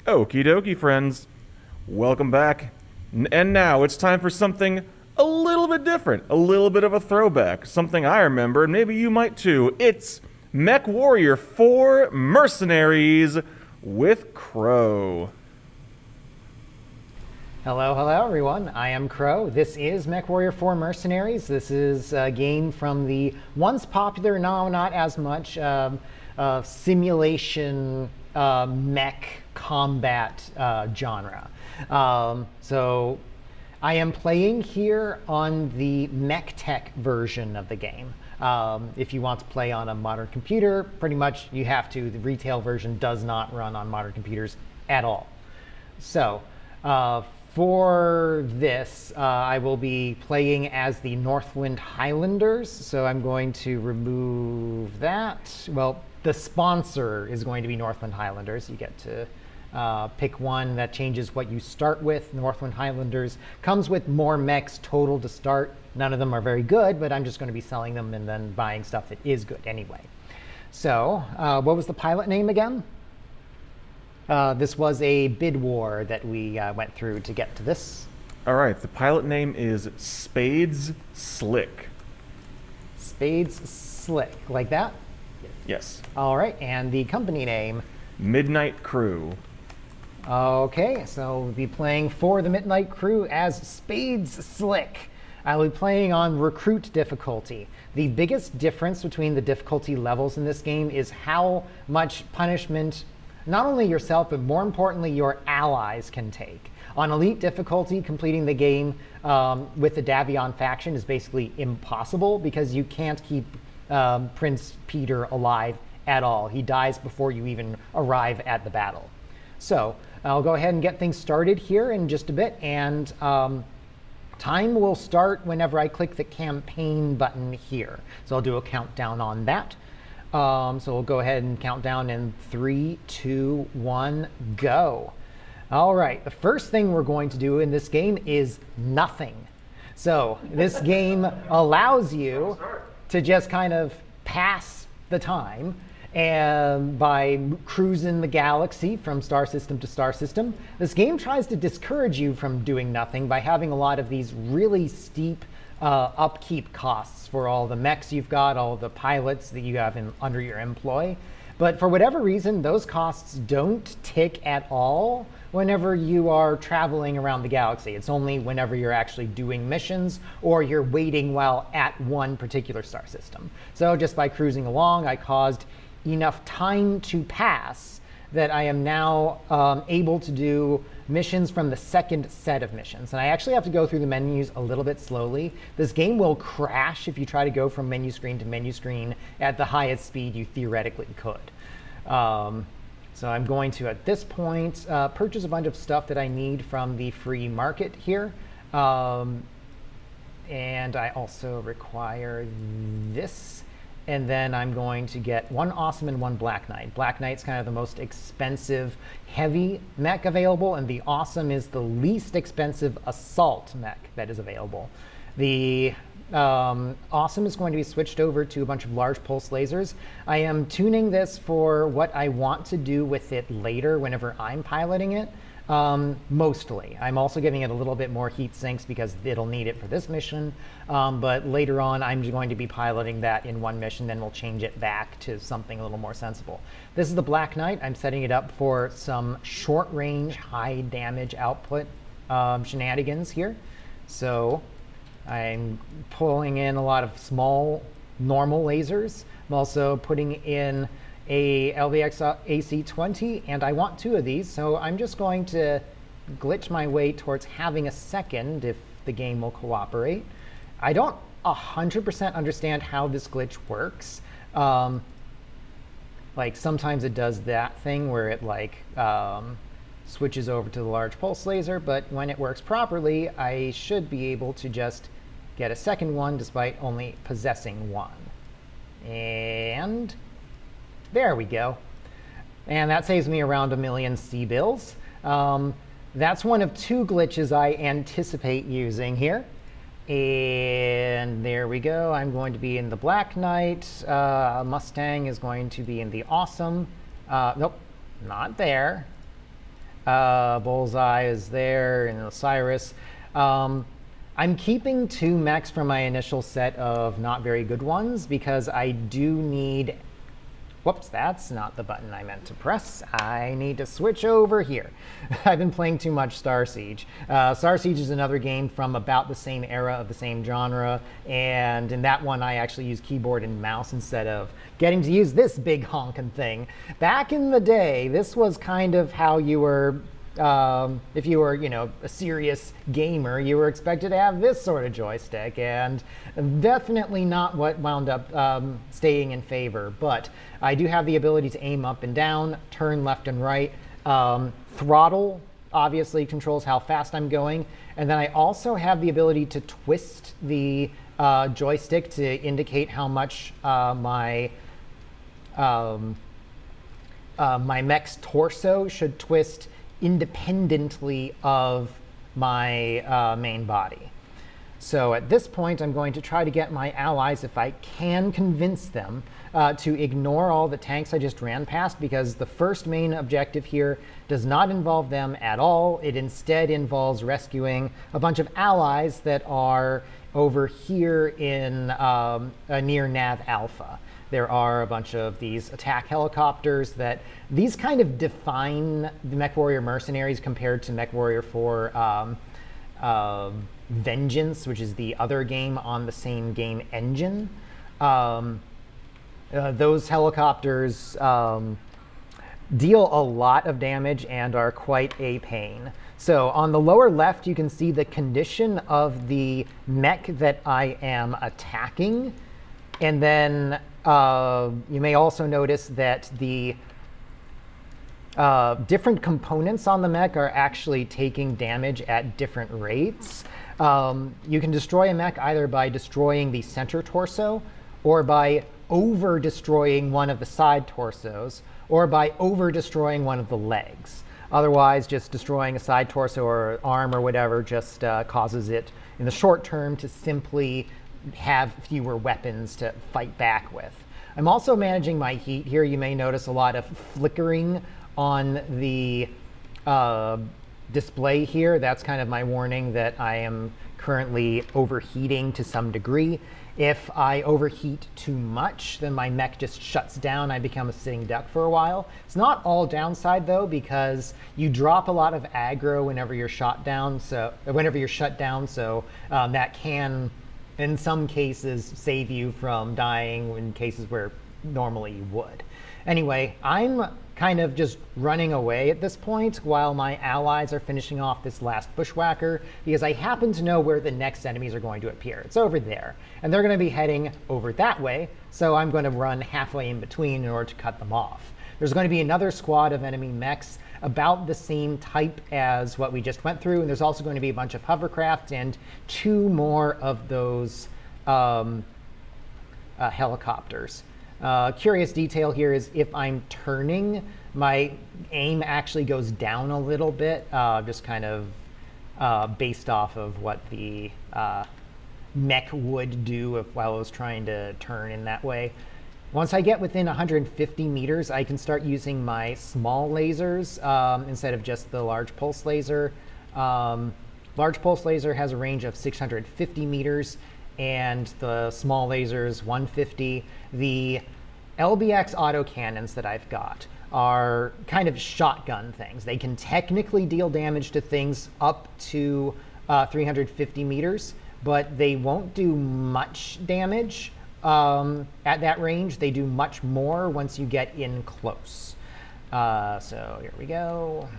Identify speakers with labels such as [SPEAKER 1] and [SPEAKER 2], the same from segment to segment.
[SPEAKER 1] Okie dokie, friends. Welcome back. And now it's time for something a little bit different, a little bit of a throwback, something I remember, and maybe you might too. It's Mechwarrior 4 Mercenaries with Crow.
[SPEAKER 2] Hello, everyone. I am Crow. This is Mechwarrior 4 Mercenaries. This is a game from the once popular, now not as much, simulation mech combat genre. So I am playing here on the mech tech version of the game. If you want to play on a modern computer, pretty much you have to. The retail version does not run on modern computers at all. So for this, I will be playing as the Northwind Highlanders. So I'm going to remove that. Well, the sponsor is going to be Northwind Highlanders. You get to pick one that changes what you start with. Northwind Highlanders comes with more mechs total to start. None of them are very good, but I'm just going to be selling them and then buying stuff that is good anyway. So what was the pilot name again? This was a bid war that we went through to get to this.
[SPEAKER 1] All right, the pilot name is Spades Slick.
[SPEAKER 2] Spades Slick, like that?
[SPEAKER 1] Yes.
[SPEAKER 2] All right, and the company name?
[SPEAKER 1] Midnight Crew.
[SPEAKER 2] Okay, so we'll be playing for the Midnight Crew as Spades Slick. I'll be playing on Recruit difficulty. The biggest difference between the difficulty levels in this game is how much punishment not only yourself, but more importantly, your allies can take. On Elite difficulty, completing the game with the Davion faction is basically impossible because you can't keep Prince Peter alive at all. He dies before you even arrive at the battle. So I'll go ahead and get things started here in just a bit, and time will start whenever I click the campaign button here. So I'll do a countdown on that. So we'll go ahead and count down in 3, 2, 1, go. All right, the first thing we're going to do in this game is nothing. So this game allows you to just kind of pass the time and by cruising the galaxy from star system to star system. This game tries to discourage you from doing nothing by having a lot of these really steep upkeep costs for all the mechs you've got, all the pilots that you have under your employ. But for whatever reason, those costs don't tick at all whenever you are traveling around the galaxy. It's only whenever you're actually doing missions or you're waiting while at one particular star system. So just by cruising along, I caused enough time to pass that I am now able to do missions from the second set of missions. And I actually have to go through the menus a little bit slowly. This game will crash if you try to go from menu screen to menu screen at the highest speed you theoretically could. So I'm going to, at this point, purchase a bunch of stuff that I need from the free market here. And I also require this. And then I'm going to get one Awesome and one Black Knight. Black Knight's kind of the most expensive heavy mech available, and the Awesome is the least expensive assault mech that is available. The Awesome is going to be switched over to a bunch of large pulse lasers. I am tuning this for what I want to do with it later whenever I'm piloting it. Mostly. I'm also giving it a little bit more heat sinks because it'll need it for this mission. But later on, I'm going to be piloting that in one mission, then we'll change it back to something a little more sensible. This is the Black Knight. I'm setting it up for some short-range, high-damage output shenanigans here. So I'm pulling in a lot of small, normal lasers. I'm also putting in a LVX AC-20, and I want 2 of these, so I'm just going to glitch my way towards having a second if the game will cooperate. I don't 100% understand how this glitch works. Like sometimes it does that thing where it switches over to the large pulse laser, but when it works properly, I should be able to just get a second one despite only possessing one. And there we go. And that saves me around 1 million C-bills. That's one of 2 glitches I anticipate using here. And there we go. I'm going to be in the Black Knight. Mustang is going to be in the Awesome. Nope, not there. Bullseye is there, and Osiris. I'm keeping 2 mechs from my initial set of not very good ones because I do need... Whoops, that's not the button I meant to press. I need to switch over here. I've been playing too much Star Siege. Star Siege is another game from about the same era of the same genre, and in that one I actually use keyboard and mouse instead of getting to use this big honkin' thing. Back in the day, this was kind of how you were... if you were, a serious gamer, you were expected to have this sort of joystick, and definitely not what wound up staying in favor. But I do have the ability to aim up and down, turn left and right. Throttle obviously controls how fast I'm going, and then I also have the ability to twist the joystick to indicate how much my mech's torso should twist independently of my main body. So at this point, I'm going to try to get my allies, if I can convince them, to ignore all the tanks I just ran past, because the first main objective here does not involve them at all. It instead involves rescuing a bunch of allies that are over here in near Nav Alpha. There are a bunch of these attack helicopters that these kind of define the Mechwarrior Mercenaries compared to Mechwarrior 4 Vengeance, which is the other game on the same game engine. Those helicopters deal a lot of damage and are quite a pain. So on the lower left, you can see the condition of the mech that I am attacking. And then you may also notice that the different components on the mech are actually taking damage at different rates. You can destroy a mech either by destroying the center torso, or by over-destroying one of the side torsos, or by over-destroying one of the legs. Otherwise, just destroying a side torso or arm or whatever just causes it, in the short term, to simply have fewer weapons to fight back with. I'm also managing my heat here. You may notice a lot of flickering on the display here. That's kind of my warning that I am currently overheating to some degree. If I overheat too much, then my mech just shuts down. I become a sitting duck for a while. It's not all downside though, because you drop a lot of aggro whenever you're shut down. So that can, in some cases, save you from dying in cases where normally you would. Anyway, I'm kind of just running away at this point while my allies are finishing off this last bushwhacker, because I happen to know where the next enemies are going to appear. It's over there, and they're going to be heading over that way, so I'm going to run halfway in between in order to cut them off. There's going to be another squad of enemy mechs about the same type as what we just went through, and there's also going to be a bunch of hovercraft and 2 more of those helicopters. Curious detail here is if I'm turning, my aim actually goes down a little bit, just kind of based off of what the mech would do while I was trying to turn in that way. Once I get within 150 meters, I can start using my small lasers instead of just the large pulse laser. Large pulse laser has a range of 650 meters, and the small lasers 150. The LBX autocannons that I've got are kind of shotgun things. They can technically deal damage to things up to 350 meters, but they won't do much damage at that range. They do much more once you get in close. So here we go.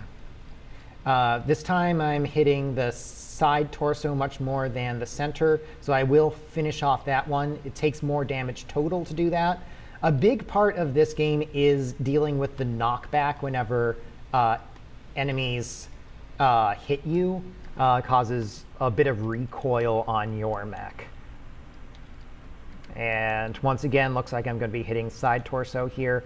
[SPEAKER 2] This time I'm hitting the side torso much more than the center, so I will finish off that one. It takes more damage total to do that. A big part of this game is dealing with the knockback whenever enemies hit you. Causes a bit of recoil on your mech. And once again, looks like I'm going to be hitting side torso here.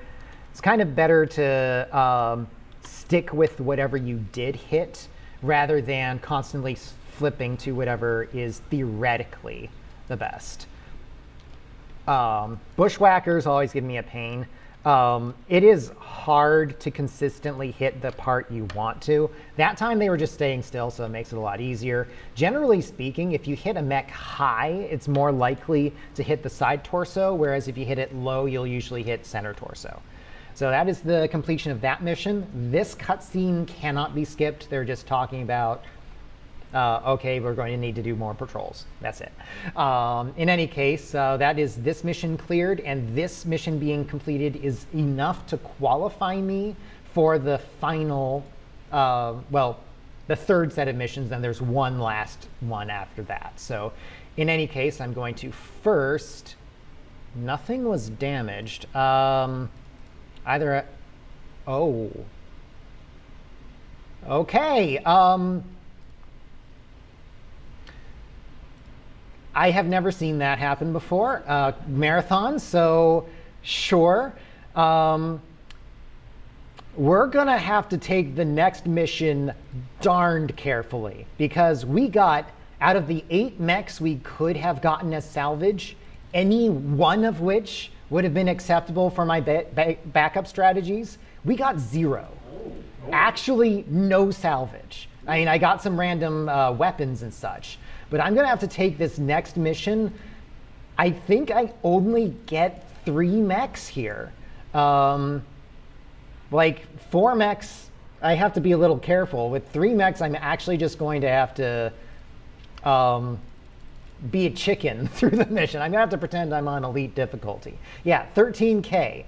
[SPEAKER 2] It's kind of better to stick with whatever you did hit rather than constantly flipping to whatever is theoretically the best. Bushwhackers always give me a pain. It is hard to consistently hit the part you want to. That time they were just staying still, so it makes it a lot easier. Generally speaking, if you hit a mech high, it's more likely to hit the side torso, whereas if you hit it low, you'll usually hit center torso. So that is the completion of that mission. This cutscene cannot be skipped. They're just talking about, okay, we're going to need to do more patrols. That's it. In any case, that is this mission cleared, and this mission being completed is enough to qualify me for the final, well, the third set of missions, and there's one last one after that. So in any case, I'm going to first, nothing was damaged. Oh. Okay. I have never seen that happen before. Marathon, so sure. We're gonna have to take the next mission darned carefully, because we got, out of the 8 mechs we could have gotten as salvage, any one of which would have been acceptable for my backup strategies, we got 0. Actually, no salvage. I mean, I got some random weapons and such, but I'm gonna have to take this next mission. I think I only get 3 mechs here. Like 4 mechs, I have to be a little careful. With 3 mechs, I'm actually just going to have to be a chicken through the mission. I'm gonna have to pretend I'm on elite difficulty. Yeah, 13K.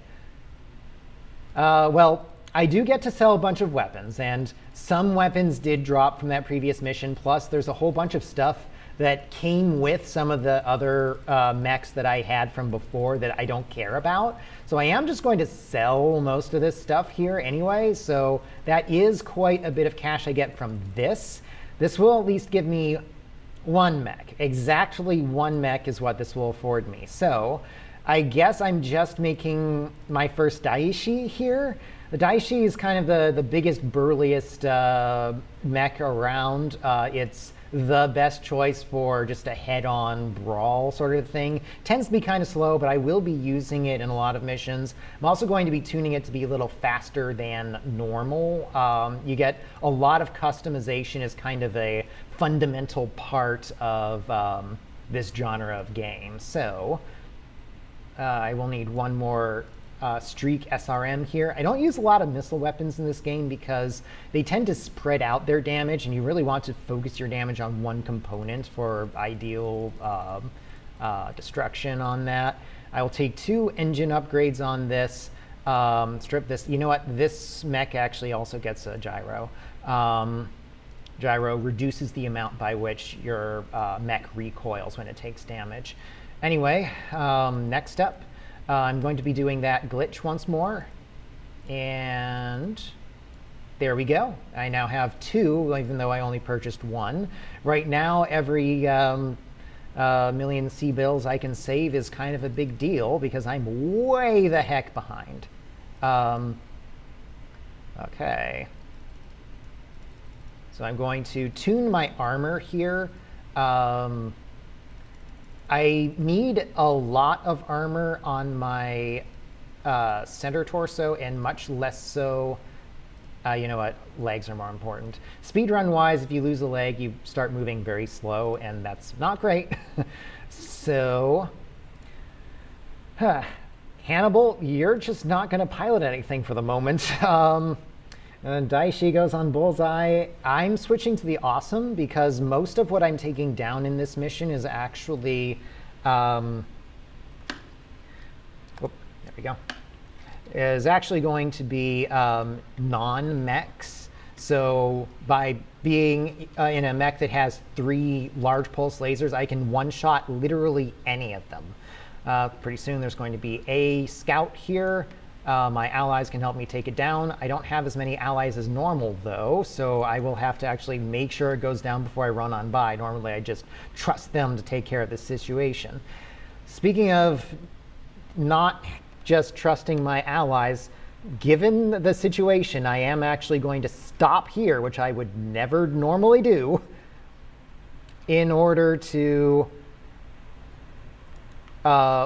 [SPEAKER 2] Well, I do get to sell a bunch of weapons, and some weapons did drop from that previous mission, plus there's a whole bunch of stuff that came with some of the other mechs that I had from before that I don't care about. So I am just going to sell most of this stuff here anyway, so that is quite a bit of cash I get from this. This will at least give me 1 mech. Exactly 1 mech is what this will afford me. So I guess I'm just making my first Daishi here. The Daishi is kind of the biggest, burliest mech around. It's the best choice for just a head-on brawl sort of thing. Tends to be kind of slow, but I will be using it in a lot of missions. I'm also going to be tuning it to be a little faster than normal. You get a lot of customization as kind of a fundamental part of this genre of game. So I will need 1 more Streak SRM here. I don't use a lot of missile weapons in this game because they tend to spread out their damage, and you really want to focus your damage on 1 component for ideal destruction on that. I will take 2 engine upgrades on this. Strip this. You know what? This mech actually also gets a gyro. Gyro reduces the amount by which your mech recoils when it takes damage. Anyway, next up, I'm going to be doing that glitch once more. And there we go. I now have 2, even though I only purchased 1. Right now, every million C-bills I can save is kind of a big deal because I'm way the heck behind. Okay. So I'm going to tune my armor here. I need a lot of armor on my center torso and much less so, you know what, legs are more important. Speedrun wise, if you lose a leg, you start moving very slow, and that's not great. So, Hannibal, you're just not going to pilot anything for the moment. And Daishi goes on Bullseye. I'm switching to the Awesome because most of what I'm taking down in this mission is actually, there we go, is actually going to be non-mechs. So by being in a mech that has 3 large pulse lasers, I can one-shot literally any of them. Pretty soon there's going to be a scout here. My allies can help me take it down. I don't have as many allies as normal, though, so I will have to actually make sure it goes down before I run on by. Normally, I just trust them to take care of the situation. Speaking of not just trusting my allies, given the situation, I am actually going to stop here, which I would never normally do, in order to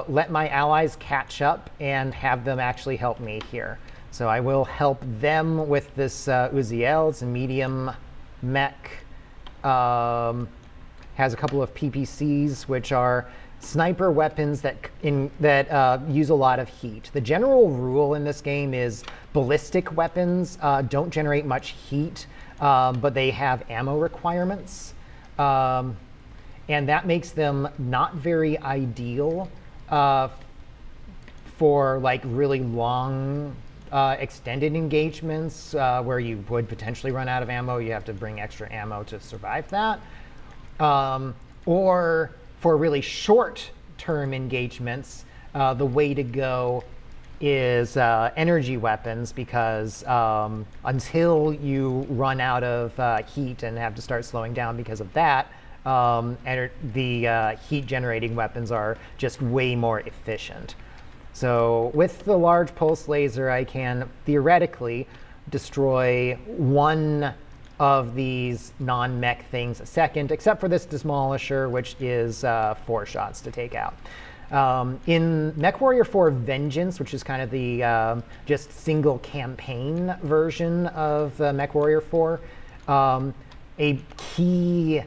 [SPEAKER 2] let my allies catch up and have them actually help me here. So I will help them with this Uziel. It's a medium mech. Has a couple of PPCs, which are sniper weapons that use a lot of heat. The general rule in this game is ballistic weapons don't generate much heat, but they have ammo requirements. And that makes them not very ideal for like really long extended engagements where you would potentially run out of ammo. You have to bring extra ammo to survive that. Or for really short-term engagements, the way to go is energy weapons, because until you run out of heat and have to start slowing down because of that, the heat-generating weapons are just way more efficient. So with the large pulse laser, I can theoretically destroy one of these non-mech things a second, except for this Demolisher, which is 4 shots to take out. In Mechwarrior 4 Vengeance, which is kind of the just single campaign version of Mechwarrior 4, a key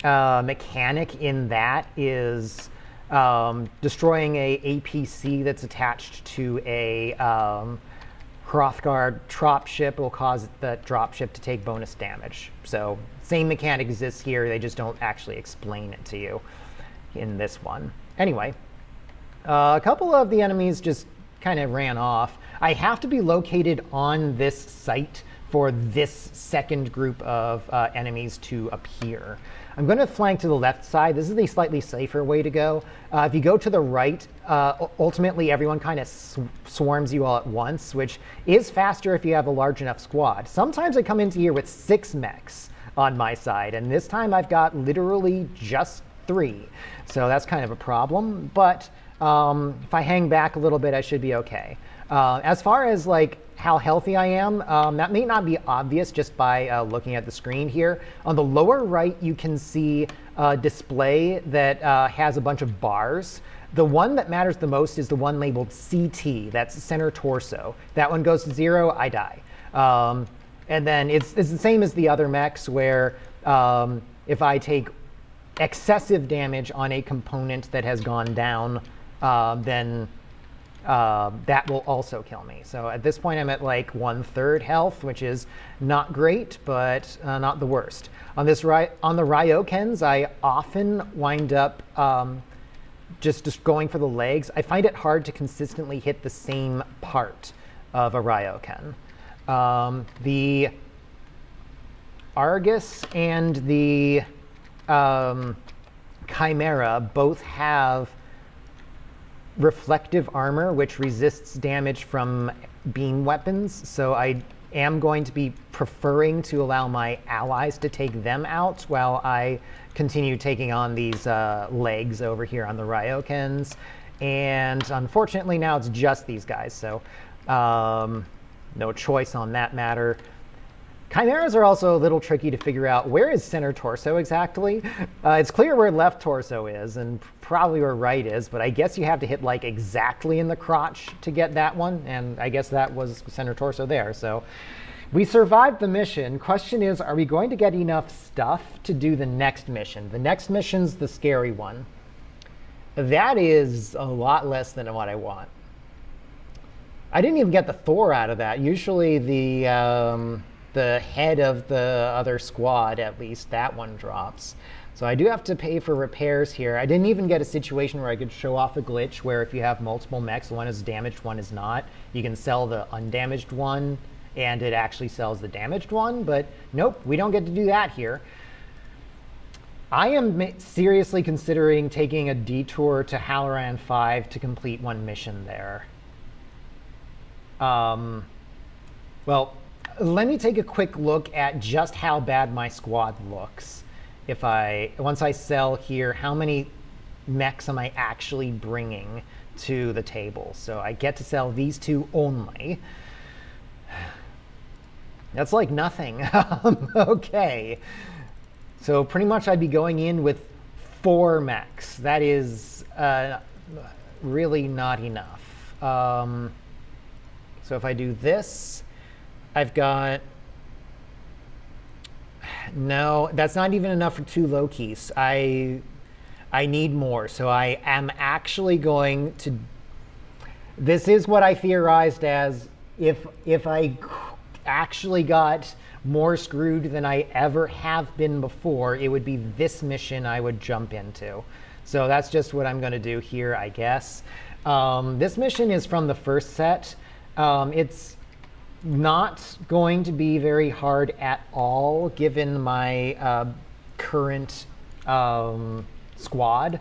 [SPEAKER 2] mechanic in that is destroying a APC that's attached to a Hrothgar dropship will cause that dropship to take bonus damage. So same mechanic exists here, they just don't actually explain it to you in this one. Anyway, a couple of the enemies just kind of ran off. I have to be located on this site for this second group of enemies to appear. I'm going to flank to the left side. This is the slightly safer way to go. If you go to the right, ultimately everyone kind of swarms you all at once, which is faster if you have a large enough squad. Sometimes I come into here with 6 mechs on my side, and this time I've got literally just 3. So that's kind of a problem, but if I hang back a little bit, I should be okay. As far as like how healthy I am, that may not be obvious just by looking at the screen here. On the lower right, you can see a display that has a bunch of bars. The one that matters the most is the one labeled CT, that's center torso. That one goes to 0, I die. And then it's the same as the other mechs, where if I take excessive damage on a component that has gone down, then that will also kill me. So at this point, I'm at like 1/3 health, which is not great, but not the worst. On the Ryokens, I often wind up just going for the legs. I find it hard to consistently hit the same part of a Ryoken. The Argus and the Chimera both have reflective armor, which resists damage from beam weapons. So I am going to be preferring to allow my allies to take them out while I continue taking on these legs over here on the Ryokens. And unfortunately now it's just these guys, so no choice on that matter. Chimeras are also a little tricky to figure out. Where is center torso exactly? It's clear where left torso is and probably where right is, but I guess you have to hit like exactly in the crotch to get that one, and I guess that was center torso there. So we survived the mission. Question is, are we going to get enough stuff to do the next mission? The next mission's the scary one. That is a lot less than what I want. I didn't even get the Thor out of that. Usually the head of the other squad, at least, that one drops. So I do have to pay for repairs here. I didn't even get a situation where I could show off a glitch where if you have multiple mechs, one is damaged, one is not, you can sell the undamaged one and it actually sells the damaged one, but nope, we don't get to do that here. I am seriously considering taking a detour to Halloran 5 to complete one mission there. Well, let me take a quick look at just how bad my squad looks. Once I sell here, how many mechs am I actually bringing to the table? So I get to sell these 2 only. That's like nothing. Okay. So pretty much I'd be going in with 4 mechs. That is really not enough. So if I do this, I've got... No, that's not even enough for 2 Lokis. I need more, so I am actually going to... This is what I theorized as if I actually got more screwed than I ever have been before, it would be this mission I would jump into. So that's just what I'm going to do here, I guess. This mission is from the first set. It's not going to be very hard at all, given my current squad.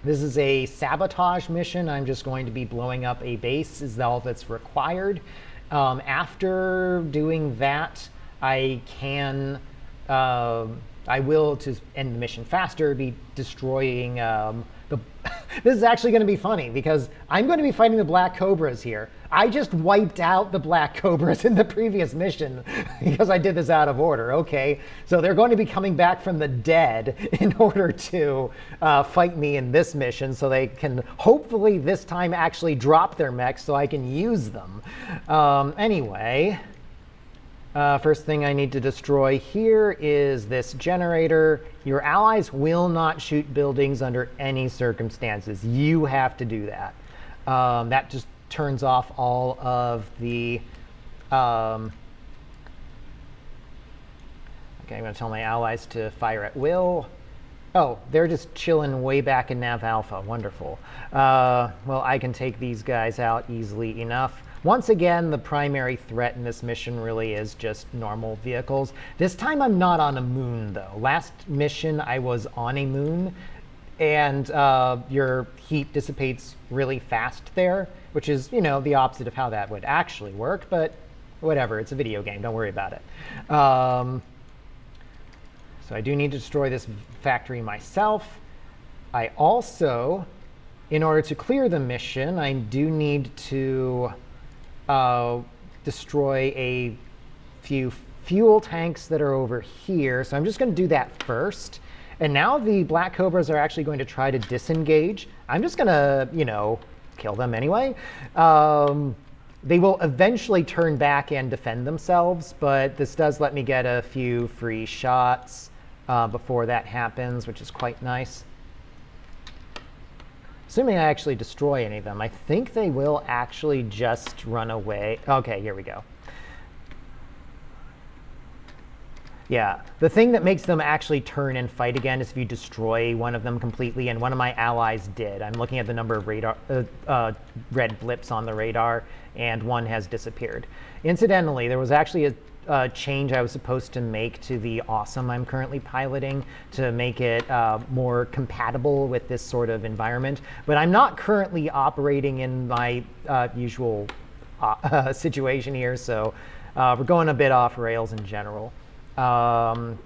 [SPEAKER 2] This is a sabotage mission. I'm just going to be blowing up a base is all that's required. After doing that, I will, to end the mission faster, be destroying This is actually going to be funny because I'm going to be fighting the Black Cobras here. I just wiped out the Black Cobras in the previous mission because I did this out of order. Okay, so they're going to be coming back from the dead in order to fight me in this mission, so they can hopefully this time actually drop their mechs so I can use them. Anyway, first thing I need to destroy here is this generator. Your allies will not shoot buildings under any circumstances. You have to do that. That just turns off all of the... Okay, I'm going to tell my allies to fire at will. Oh, they're just chilling way back in Nav Alpha. Wonderful. Well, I can take these guys out easily enough. Once again, the primary threat in this mission really is just normal vehicles. This time I'm not on a moon, though. Last mission I was on a moon, and your heat dissipates really fast there, which is, you know, the opposite of how that would actually work, but whatever, it's a video game, don't worry about it. So I do need to destroy this factory myself. I also, in order to clear the mission, I do need to destroy a few fuel tanks that are over here. So I'm just going to do that first. And now the Black Cobras are actually going to try to disengage. I'm just going to, you know, kill them anyway. They will eventually turn back and defend themselves, but this does let me get a few free shots before that happens, which is quite nice. Assuming I actually destroy any of them, I think they will actually just run away. Okay, here we go. Yeah, the thing that makes them actually turn and fight again is if you destroy one of them completely, and one of my allies did. I'm looking at the number of radar, red blips on the radar, and one has disappeared. Incidentally, there was actually a change I was supposed to make to the Awesome I'm currently piloting to make it more compatible with this sort of environment. But I'm not currently operating in my usual situation here, so we're going a bit off rails in general.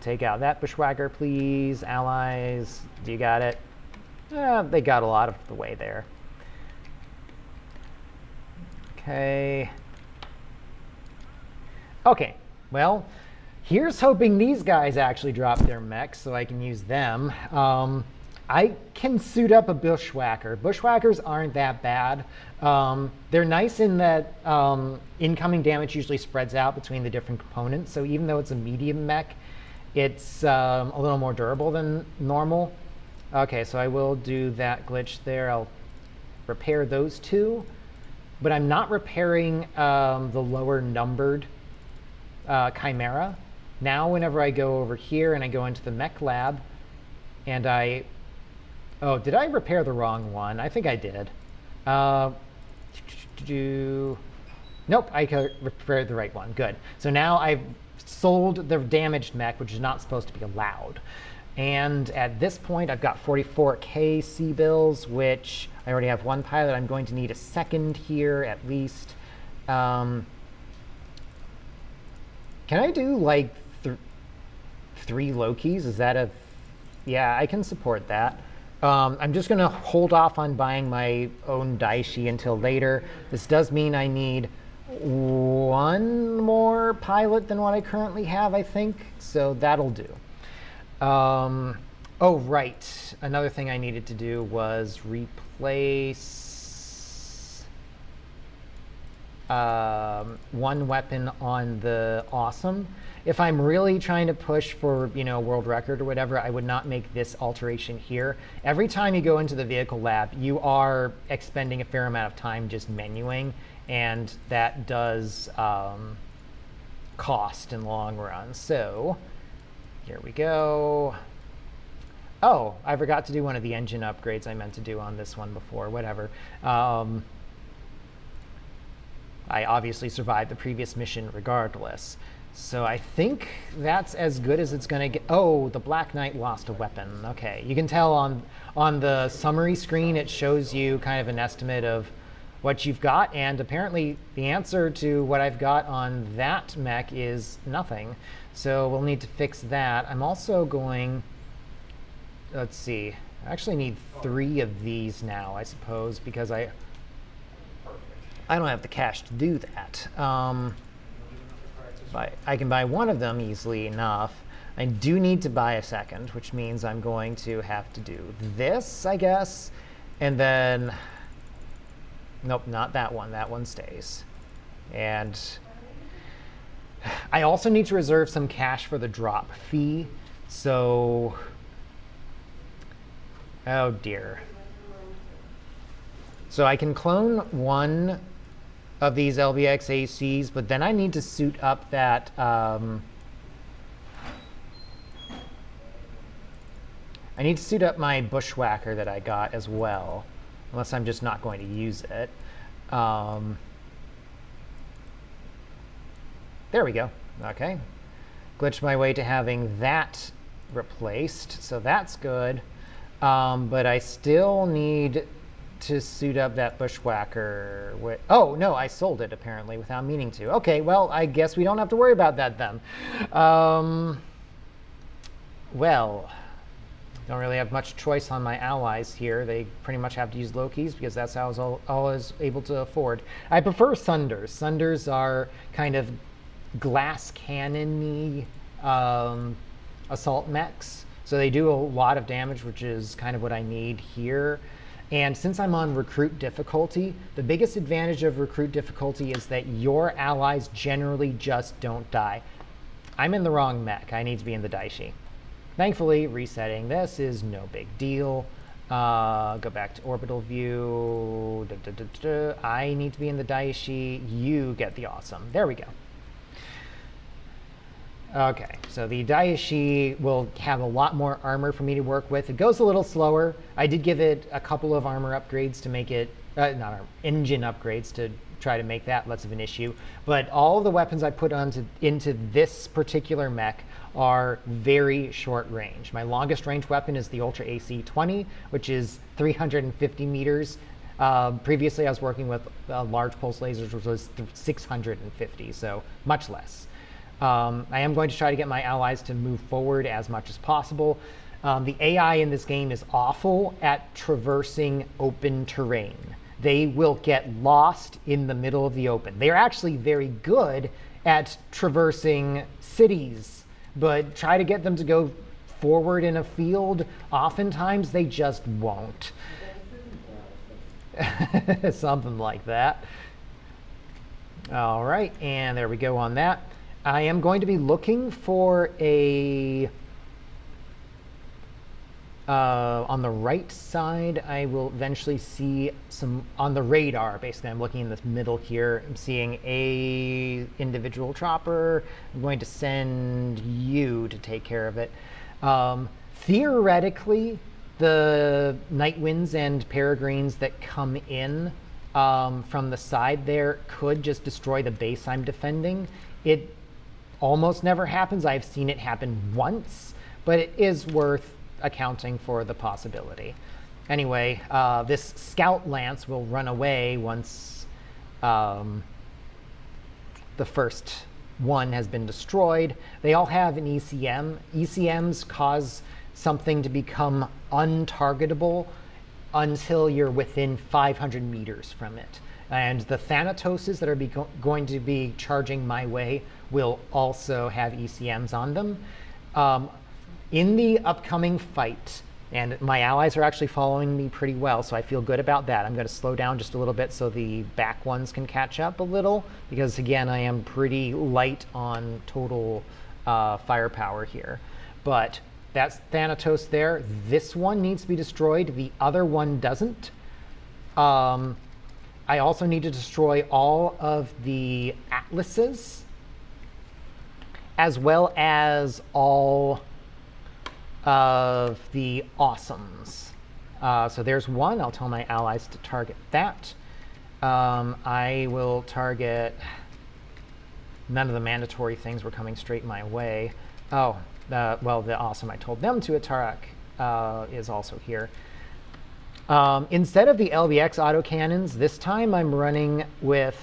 [SPEAKER 2] Take out that bushwhacker, please. Allies, do you got it? They got a lot of the way there. Okay. Okay. Well, here's hoping these guys actually drop their mechs so I can use them. I can suit up a bushwhacker. Bushwhackers aren't that bad. They're nice in that incoming damage usually spreads out between the different components. So even though it's a medium mech, it's a little more durable than normal. Okay, so I will do that glitch there. I'll repair those two. But I'm not repairing the lower numbered Chimera. Now whenever I go over here and I go into the mech lab and I... Oh, did I repair the wrong one? I think I did. Nope, I repaired the right one. Good. So now I've sold the damaged mech, which is not supposed to be allowed. And at this point, I've got 44K C-bills, which I already have one pilot. I'm going to need a second here at least. Can I do like 3 Lokis? Is that a... Yeah, I can support that. I'm just going to hold off on buying my own Daishi until later. This does mean I need one more pilot than what I currently have, I think. So that'll do. Oh, right. Another thing I needed to do was replace one weapon on the Awesome. If I'm really trying to push for, world record or whatever, I would not make this alteration here. Every time you go into the vehicle lab, you are expending a fair amount of time just menuing, and that does cost in the long run. So here we go. Oh, I forgot to do one of the engine upgrades I meant to do on this one before, whatever. I obviously survived the previous mission regardless. So I think that's as good as it's going to get. Oh, the Black Knight lost a weapon. Okay, you can tell on the summary screen, it shows you kind of an estimate of what you've got, and apparently the answer to what I've got on that mech is nothing. So we'll need to fix that. I'm also going, let's see, I actually need 3 of these now, I suppose, because I don't have the cash to do that. I can buy one of them easily enough. I do need to buy a second, which means I'm going to have to do this, I guess. And then, nope, not that one. That one stays. And I also need to reserve some cash for the drop fee. So, oh dear. So I can clone one of these LBX ACs, but then I need to suit up that I need to suit up my bushwhacker that I got as well, unless I'm just not going to use it. There we go. Okay. Glitched my way to having that replaced, so that's good. But I still need to suit up that bushwhacker. Oh, no, I sold it apparently without meaning to. Okay, well, I guess we don't have to worry about that then. Well, don't really have much choice on my allies here. They pretty much have to use Loki's because that's how I was able to afford. I prefer Sunders. Sunders are kind of glass cannon-y assault mechs. So they do a lot of damage, which is kind of what I need here. And since I'm on recruit difficulty, the biggest advantage of recruit difficulty is that your allies generally just don't die. I'm in the wrong mech. I need to be in the Daishi. Thankfully, resetting this is no big deal. Go back to orbital view. I need to be in the Daishi. You get the Awesome. There we go. Okay, so the Daishi will have a lot more armor for me to work with. It goes a little slower. I did give it a couple of armor upgrades to make it, engine upgrades to try to make that less of an issue. But all of the weapons I put into this particular mech are very short range. My longest range weapon is the Ultra AC 20, which is 350 meters. Previously, I was working with large pulse lasers, which was 650, so much less. I am going to try to get my allies to move forward as much as possible. The AI in this game is awful at traversing open terrain. They will get lost in the middle of the open. They're actually very good at traversing cities, but try to get them to go forward in a field, oftentimes they just won't. Something like that. All right, and there we go on that. I am going to be looking for a, on the right side, I will eventually see some, on the radar, basically I'm looking in the middle here, I'm seeing a individual chopper. I'm going to send you to take care of it. Theoretically, the Night Winds and Peregrines that come in from the side there could just destroy the base I'm defending. It almost never happens. I've seen it happen once, but it is worth accounting for the possibility. Anyway, this Scout Lance will run away once the first one has been destroyed. They all have an ECM. ECMs cause something to become untargetable until you're within 500 meters from it. And the Thanatoses that are going to be charging my way will also have ECMs on them. In the upcoming fight, and my allies are actually following me pretty well, so I feel good about that. I'm going to slow down just a little bit so the back ones can catch up a little, because again, I am pretty light on total firepower here. But that's Thanatos there. This one needs to be destroyed. The other one doesn't. I also need to destroy all of the atlases, as well as all of the awesomes. So there's one. I'll tell my allies to target that. I will target... None of the mandatory things were coming straight my way. Oh, well, the awesome I told them to attack is also here. Instead of the LBX autocannons, this time I'm running with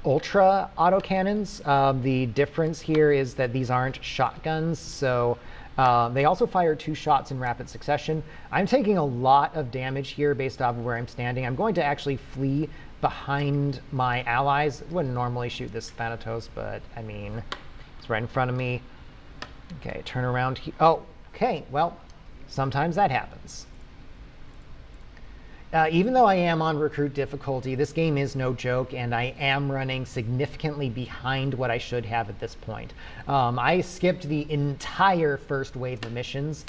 [SPEAKER 2] Ultra autocannons. The difference here is that these aren't shotguns, so they also fire 2 shots in rapid succession. I'm taking a lot of damage here based off of where I'm standing. I'm going to actually flee behind my allies. I wouldn't normally shoot this Thanatos, but I mean, it's right in front of me. Okay, turn around here. Oh, okay, well, sometimes that happens. Even though I am on recruit difficulty, this game is no joke, and I am running significantly behind what I should have at this point. I skipped the entire first wave of missions,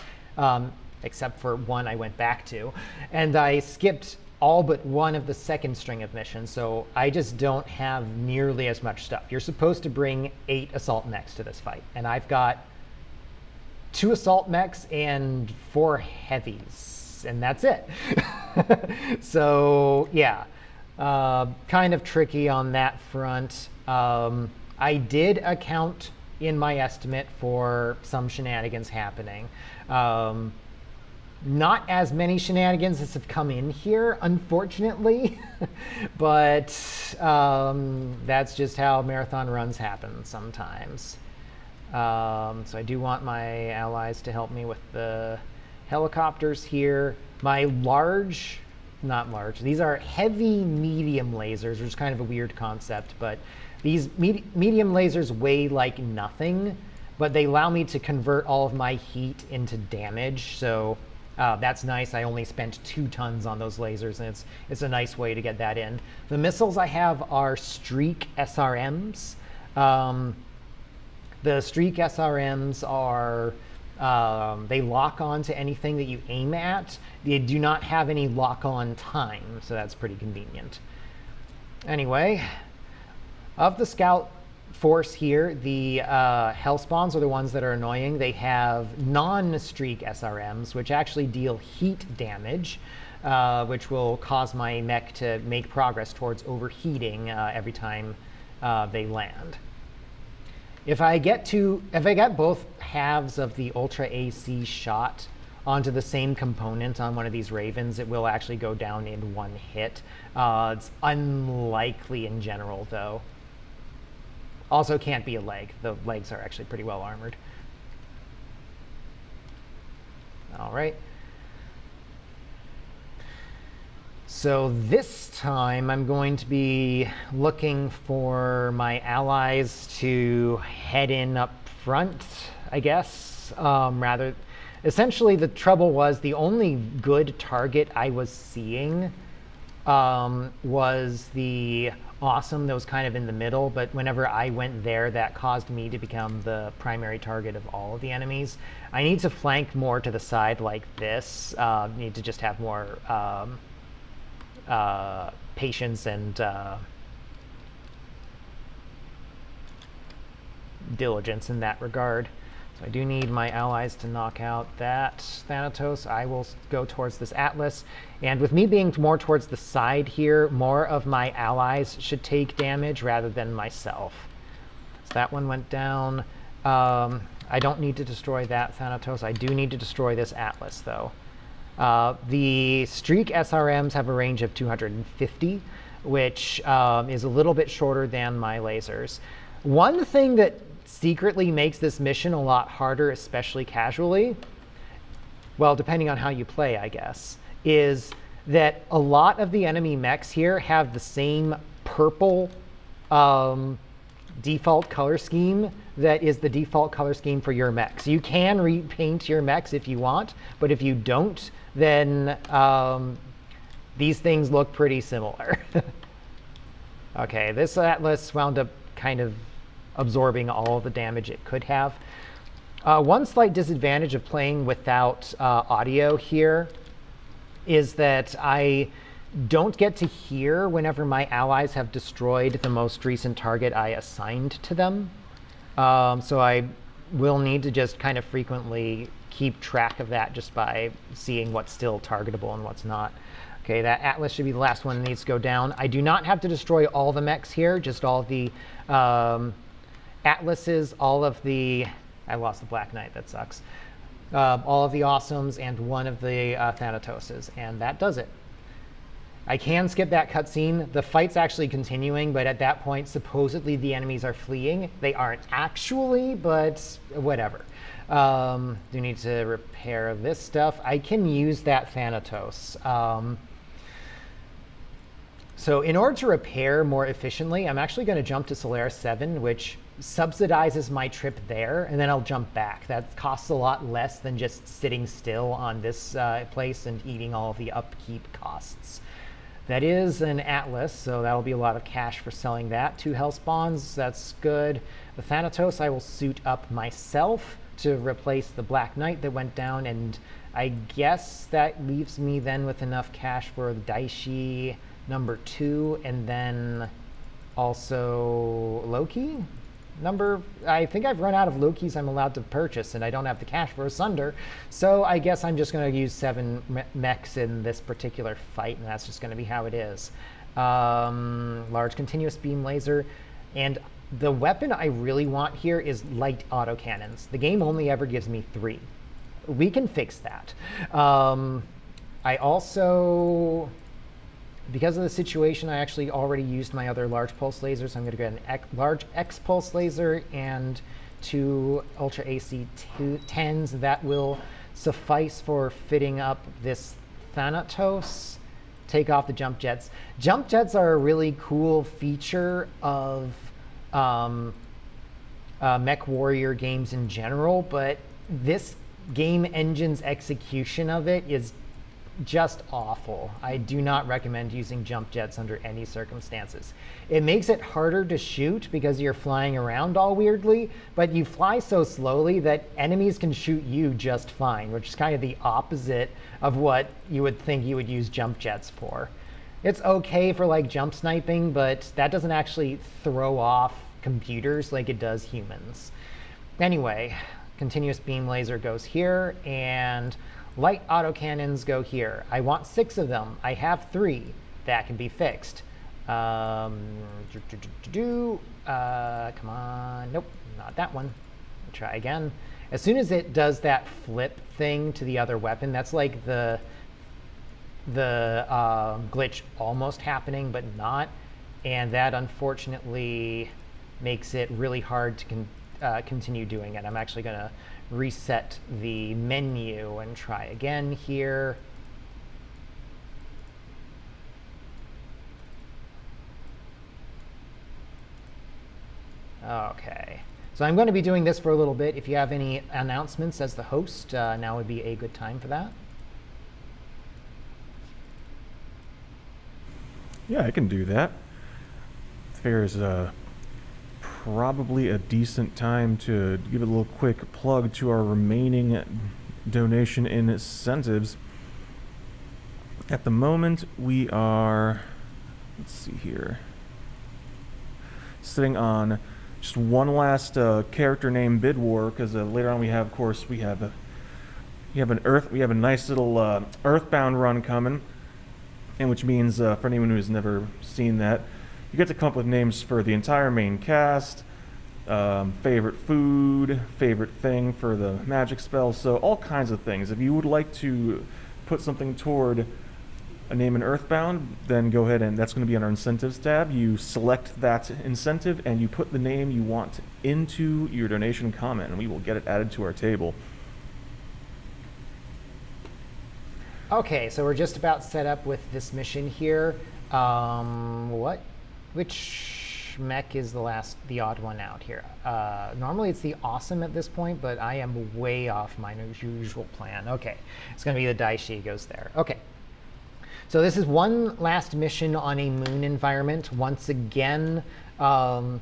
[SPEAKER 2] except for one I went back to, and I skipped all but one of the second string of missions, so I just don't have nearly as much stuff. You're supposed to bring 8 assault mechs to this fight, and I've got 2 assault mechs and 4 heavies, and that's it. So yeah, kind of tricky on that front. I did account in my estimate for some shenanigans happening. Not as many shenanigans as have come in here, unfortunately, but that's just how marathon runs happen sometimes. So I do want my allies to help me with the helicopters here. My not large, these are heavy medium lasers, which is kind of a weird concept, but these medium lasers weigh like nothing, but they allow me to convert all of my heat into damage, so that's nice. I only spent 2 tons on those lasers, and it's a nice way to get that in. The missiles I have are Streak SRMs. The Streak SRMs are, they lock on to anything that you aim at. They do not have any lock-on time, so that's pretty convenient. Anyway, of the scout force here, the Hellspawns are the ones that are annoying. They have non-Streak SRMs, which actually deal heat damage, which will cause my mech to make progress towards overheating every time they land. If I get both halves of the Ultra AC shot onto the same component on one of these Ravens, it will actually go down in 1 hit. It's unlikely in general, though. Also can't be a leg. The legs are actually pretty well armored. All right. So this time I'm going to be looking for my allies to head in up front, I guess. Essentially the trouble was the only good target I was seeing was the awesome that was kind of in the middle, but whenever I went there, that caused me to become the primary target of all of the enemies. I need to flank more to the side like this. Need to just have more patience and diligence in that regard. So I do need my allies to knock out that Thanatos. I will go towards this Atlas. And with me being more towards the side here, more of my allies should take damage rather than myself. So that one went down. I don't need to destroy that Thanatos. I do need to destroy this Atlas, though. The Streak SRMs have a range of 250, which is a little bit shorter than my lasers. One thing that secretly makes this mission a lot harder, especially casually, well, depending on how you play, I guess, is that a lot of the enemy mechs here have the same purple default color scheme that is the default color scheme for your mechs. You can repaint your mechs if you want, but if you don't, then these things look pretty similar. Okay, this Atlas wound up kind of absorbing all of the damage it could have. One slight disadvantage of playing without audio here is that I don't get to hear whenever my allies have destroyed the most recent target I assigned to them. So I will need to just kind of frequently keep track of that just by seeing what's still targetable and what's not. Okay, that Atlas should be the last one that needs to go down. I do not have to destroy all the mechs here, just all the Atlases, all of the... I lost the Black Knight, that sucks. All of the Awesomes and one of the Thanatoses, and that does it. I can skip that cutscene. The fight's actually continuing, but at that point, supposedly the enemies are fleeing. They aren't actually, but whatever. Do need to repair this stuff. I can use that Thanatos. So in order to repair more efficiently, I'm actually going to jump to Solaris 7, which subsidizes my trip there, and then I'll jump back. That costs a lot less than just sitting still on this place and eating all of the upkeep costs. That is an Atlas, so that'll be a lot of cash for selling that. 2 Hellspawns, that's good. The Thanatos I will suit up myself to replace the Black Knight that went down, and I guess that leaves me then with enough cash for the Daishi number 2, and then also Loki? I think I've run out of Lokis I'm allowed to purchase, and I don't have the cash for a Sunder, so I guess I'm just going to use 7 mechs in this particular fight, and that's just going to be how it is. Large continuous beam laser, and the weapon I really want here is light autocannons. The game only ever gives me 3. We can fix that. I also... Because of the situation, I actually already used my other large pulse lasers. I'm going to get an large X pulse laser and 2 Ultra AC 10s. That will suffice for fitting up this Thanatos. Take off the jump jets. Jump jets are a really cool feature of Mechwarrior games in general, but this game engine's execution of it is just awful. I do not recommend using jump jets under any circumstances. It makes it harder to shoot because you're flying around all weirdly, but you fly so slowly that enemies can shoot you just fine, which is kind of the opposite of what you would think you would use jump jets for. It's okay for like jump sniping, but that doesn't actually throw off computers like it does humans. Anyway, continuous beam laser goes here, and light autocannons go here. I want 6 of them. I have 3. That can be fixed. Come on. Nope, not that one. Try again. As soon as it does that flip thing to the other weapon, that's like the glitch almost happening, but not. And that unfortunately makes it really hard to continue doing it. I'm actually going to reset the menu and try again here. Okay, so I'm going to be doing this for a little bit. If you have any announcements as the host, now would be a good time for that.
[SPEAKER 1] Yeah, I can do that. There's probably a decent time to give a little quick plug to our remaining donation incentives. At the moment, we are, let's see here, sitting on just one last character name bid war, because later on we have, of course, we have a nice little Earthbound run coming, and which means for anyone who has never seen that, you get to come up with names for the entire main cast, favorite food, favorite thing for the magic spell, so all kinds of things. If you would like to put something toward a name in Earthbound, then go ahead, and that's going to be on our incentives tab. You select that incentive and you put the name you want into your donation comment, and we will get it added to our table.
[SPEAKER 2] Okay, so we're just about set up with this mission here. Which which mech is the odd one out here? Normally it's the awesome at this point, but I am way off my usual plan. Okay, it's going to be the Daishi goes there. Okay. So this is one last mission on a moon environment. Once again, high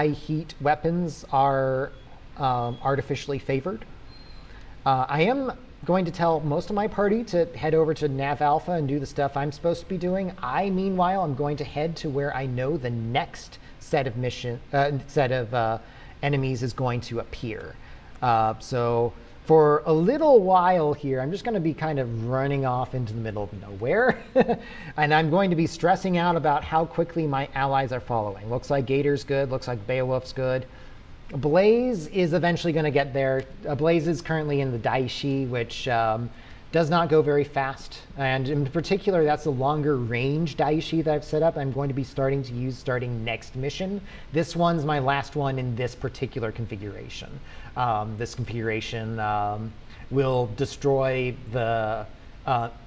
[SPEAKER 2] heat weapons are artificially favored. I am going to tell most of my party to head over to Nav Alpha and do the stuff I'm supposed to be doing. Meanwhile, I'm going to head to where I know the next set of enemies is going to appear. So for a little while here, I'm just going to be kind of running off into the middle of nowhere. And I'm going to be stressing out about how quickly my allies are following. Looks like Gator's good. Looks like Beowulf's good. Blaze is eventually going to get there. Blaze is currently in the Daishi, which does not go very fast. And in particular, that's the longer range Daishi that I've set up. I'm going to be starting to use starting next mission. This one's my last one in this particular configuration. This configuration will destroy the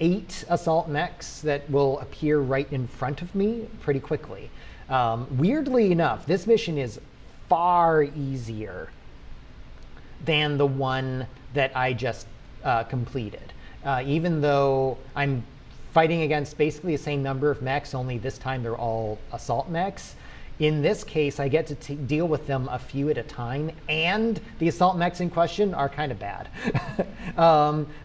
[SPEAKER 2] 8 assault mechs that will appear right in front of me pretty quickly. Weirdly enough, this mission is far easier than the one that I just completed. Even though I'm fighting against basically the same number of mechs, only this time they're all assault mechs. In this case, I get to deal with them a few at a time, and the assault mechs in question are kind of bad.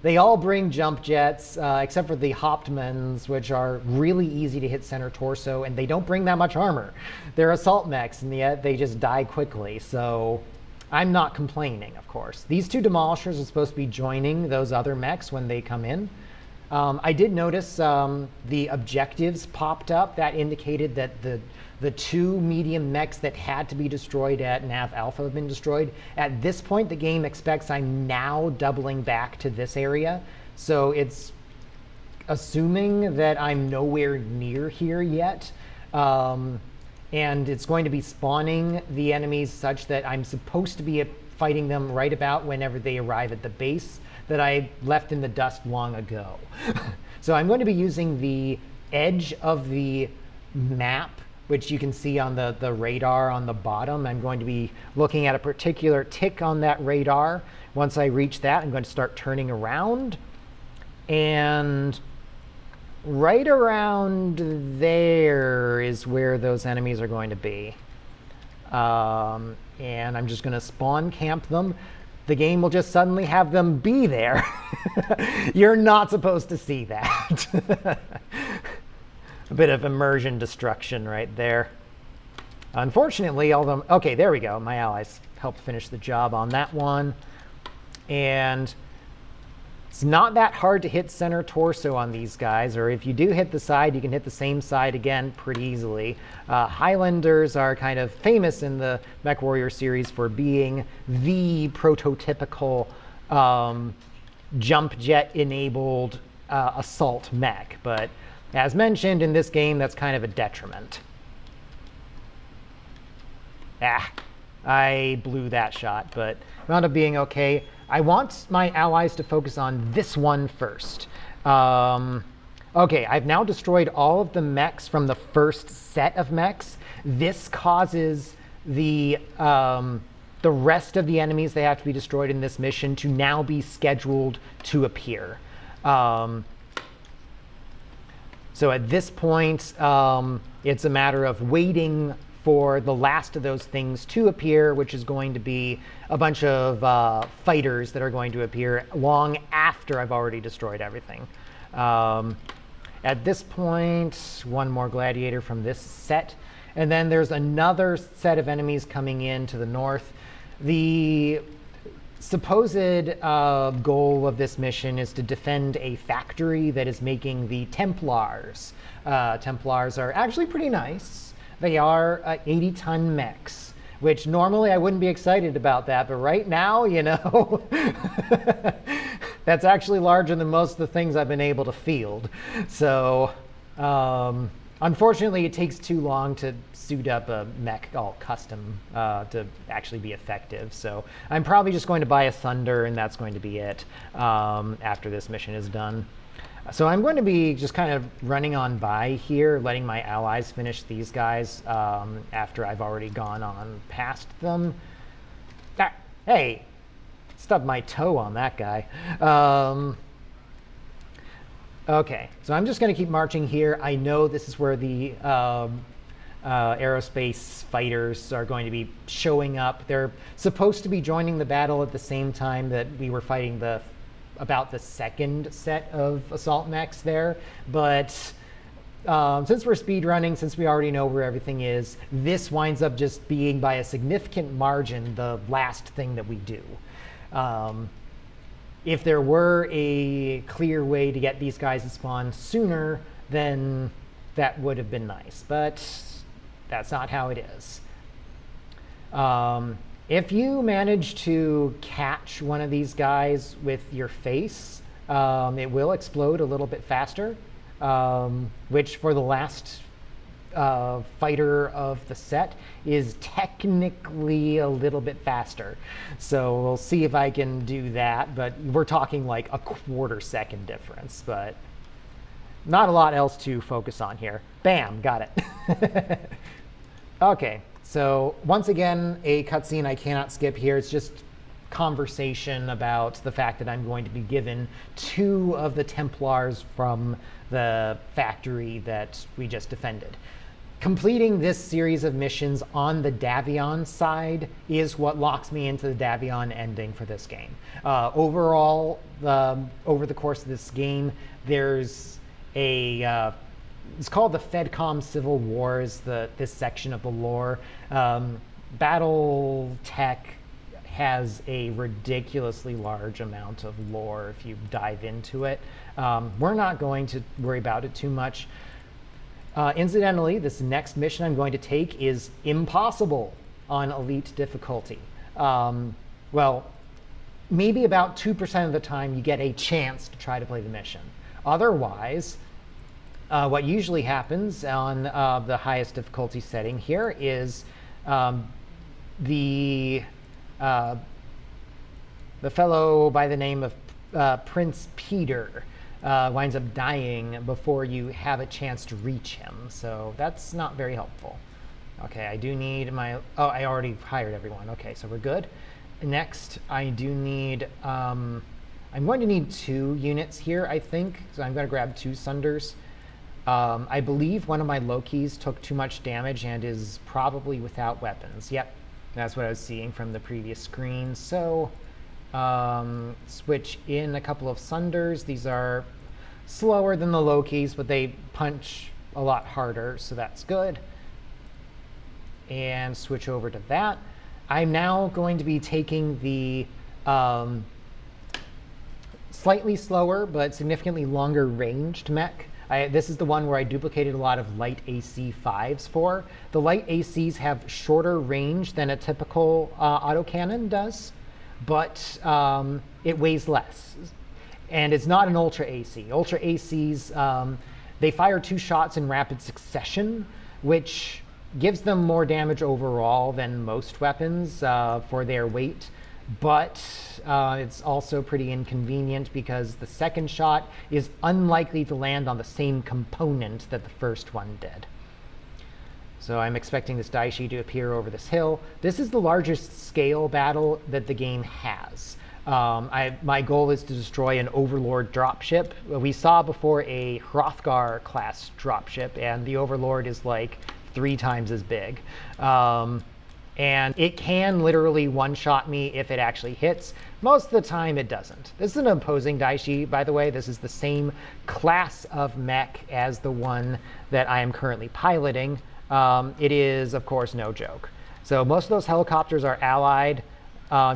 [SPEAKER 2] They all bring jump jets, except for the Hauptmanns, which are really easy to hit center torso, and they don't bring that much armor. They're assault mechs, and yet they just die quickly, so I'm not complaining, of course. These 2 demolishers are supposed to be joining those other mechs when they come in. I did notice the objectives popped up that indicated that the 2 medium mechs that had to be destroyed at Nav Alpha have been destroyed. At this point, the game expects I'm now doubling back to this area. So it's assuming that I'm nowhere near here yet. And it's going to be spawning the enemies such that I'm supposed to be fighting them right about whenever they arrive at the base that I left in the dust long ago. So I'm going to be using the edge of the map, which you can see on the radar on the bottom. I'm going to be looking at a particular tick on that radar. Once I reach that, I'm going to start turning around. And right around there is where those enemies are going to be. And I'm just going to spawn camp them. The game will just suddenly have them be there. You're not supposed to see that. A bit of immersion destruction right there. Unfortunately, although, okay, there we go. My allies helped finish the job on that one. And it's not that hard to hit center torso on these guys, or if you do hit the side, you can hit the same side again pretty easily. Highlanders are kind of famous in the Mechwarrior series for being the prototypical jump jet enabled assault mech, but as mentioned in this game, that's kind of a detriment. I blew that shot, but it wound up being okay. I want my allies to focus on this one first. Okay, I've now destroyed all of the mechs from the first set of mechs. This causes the rest of the enemies that have to be destroyed in this mission to now be scheduled to appear. So at this point, it's a matter of waiting for the last of those things to appear, which is going to be a bunch of fighters that are going to appear long after I've already destroyed everything. At this point, one more gladiator from this set. And then there's another set of enemies coming in to the north. The supposed goal of this mission is to defend a factory that is making the Templars. Templars are actually pretty nice. They are 80-ton mechs, which normally I wouldn't be excited about that, but right now, you know, that's actually larger than most of the things I've been able to field. So unfortunately, it takes too long to suit up a mech all custom to actually be effective. So I'm probably just going to buy a Thunder, and that's going to be it after this mission is done. So I'm going to be just kind of running on by here, letting my allies finish these guys after I've already gone on past them. Ah, hey, stubbed my toe on that guy. Okay, so I'm just going to keep marching here. I know this is where the aerospace fighters are going to be showing up. They're supposed to be joining the battle at the same time that we were fighting about the second set of assault mechs there. But since we're speedrunning, since we already know where everything is, this winds up just being by a significant margin the last thing that we do. If there were a clear way to get these guys to spawn sooner, then that would have been nice, but that's not how it is. If you manage to catch one of these guys with your face, it will explode a little bit faster, which for the last fighter of the set is technically a little bit faster. So we'll see if I can do that, but we're talking like a quarter-second difference, but not a lot else to focus on here. Bam, got it. Okay, so once again, a cutscene I cannot skip here. It's just conversation about the fact that I'm going to be given 2 of the Templars from the factory that we just defended. Completing this series of missions on the Davion side is what locks me into the Davion ending for this game. Overall, over the course of this game, there's a it's called the FedCom Civil Wars, this section of the lore. BattleTech has a ridiculously large amount of lore if you dive into it. We're not going to worry about it too much. Incidentally, this next mission I'm going to take is impossible on Elite difficulty. Well, maybe about 2% of the time you get a chance to try to play the mission. Otherwise, what usually happens on the highest difficulty setting here is the fellow by the name of Prince Peter winds up dying before you have a chance to reach him. So that's not very helpful. Okay, I do need my... Oh, I already hired everyone. Okay, so we're good. Next, I do need... I'm going to need 2 units here, I think. So I'm going to grab 2 Sunders. I believe one of my Lokis took too much damage and is probably without weapons. Yep, that's what I was seeing from the previous screen. So switch in a couple of Sunders. These are slower than the Lokis, but they punch a lot harder, so that's good. And switch over to that. I'm now going to be taking the slightly slower but significantly longer ranged mech. This is the one where I duplicated a lot of light AC 5s for. The light ACs have shorter range than a typical autocannon does, but it weighs less. And it's not an Ultra AC. Ultra ACs, they fire 2 shots in rapid succession, which gives them more damage overall than most weapons for their weight. But it's also pretty inconvenient because the second shot is unlikely to land on the same component that the first one did. So I'm expecting this Daishi to appear over this hill. This is the largest scale battle that the game has. My goal is to destroy an Overlord dropship. We saw before a Hrothgar class dropship, and the Overlord is like 3 times as big. And it can literally one-shot me if it actually hits. Most of the time, it doesn't. This is an opposing Daishi, by the way. This is the same class of mech as the one that I am currently piloting. It is, of course, no joke. So most of those helicopters are allied.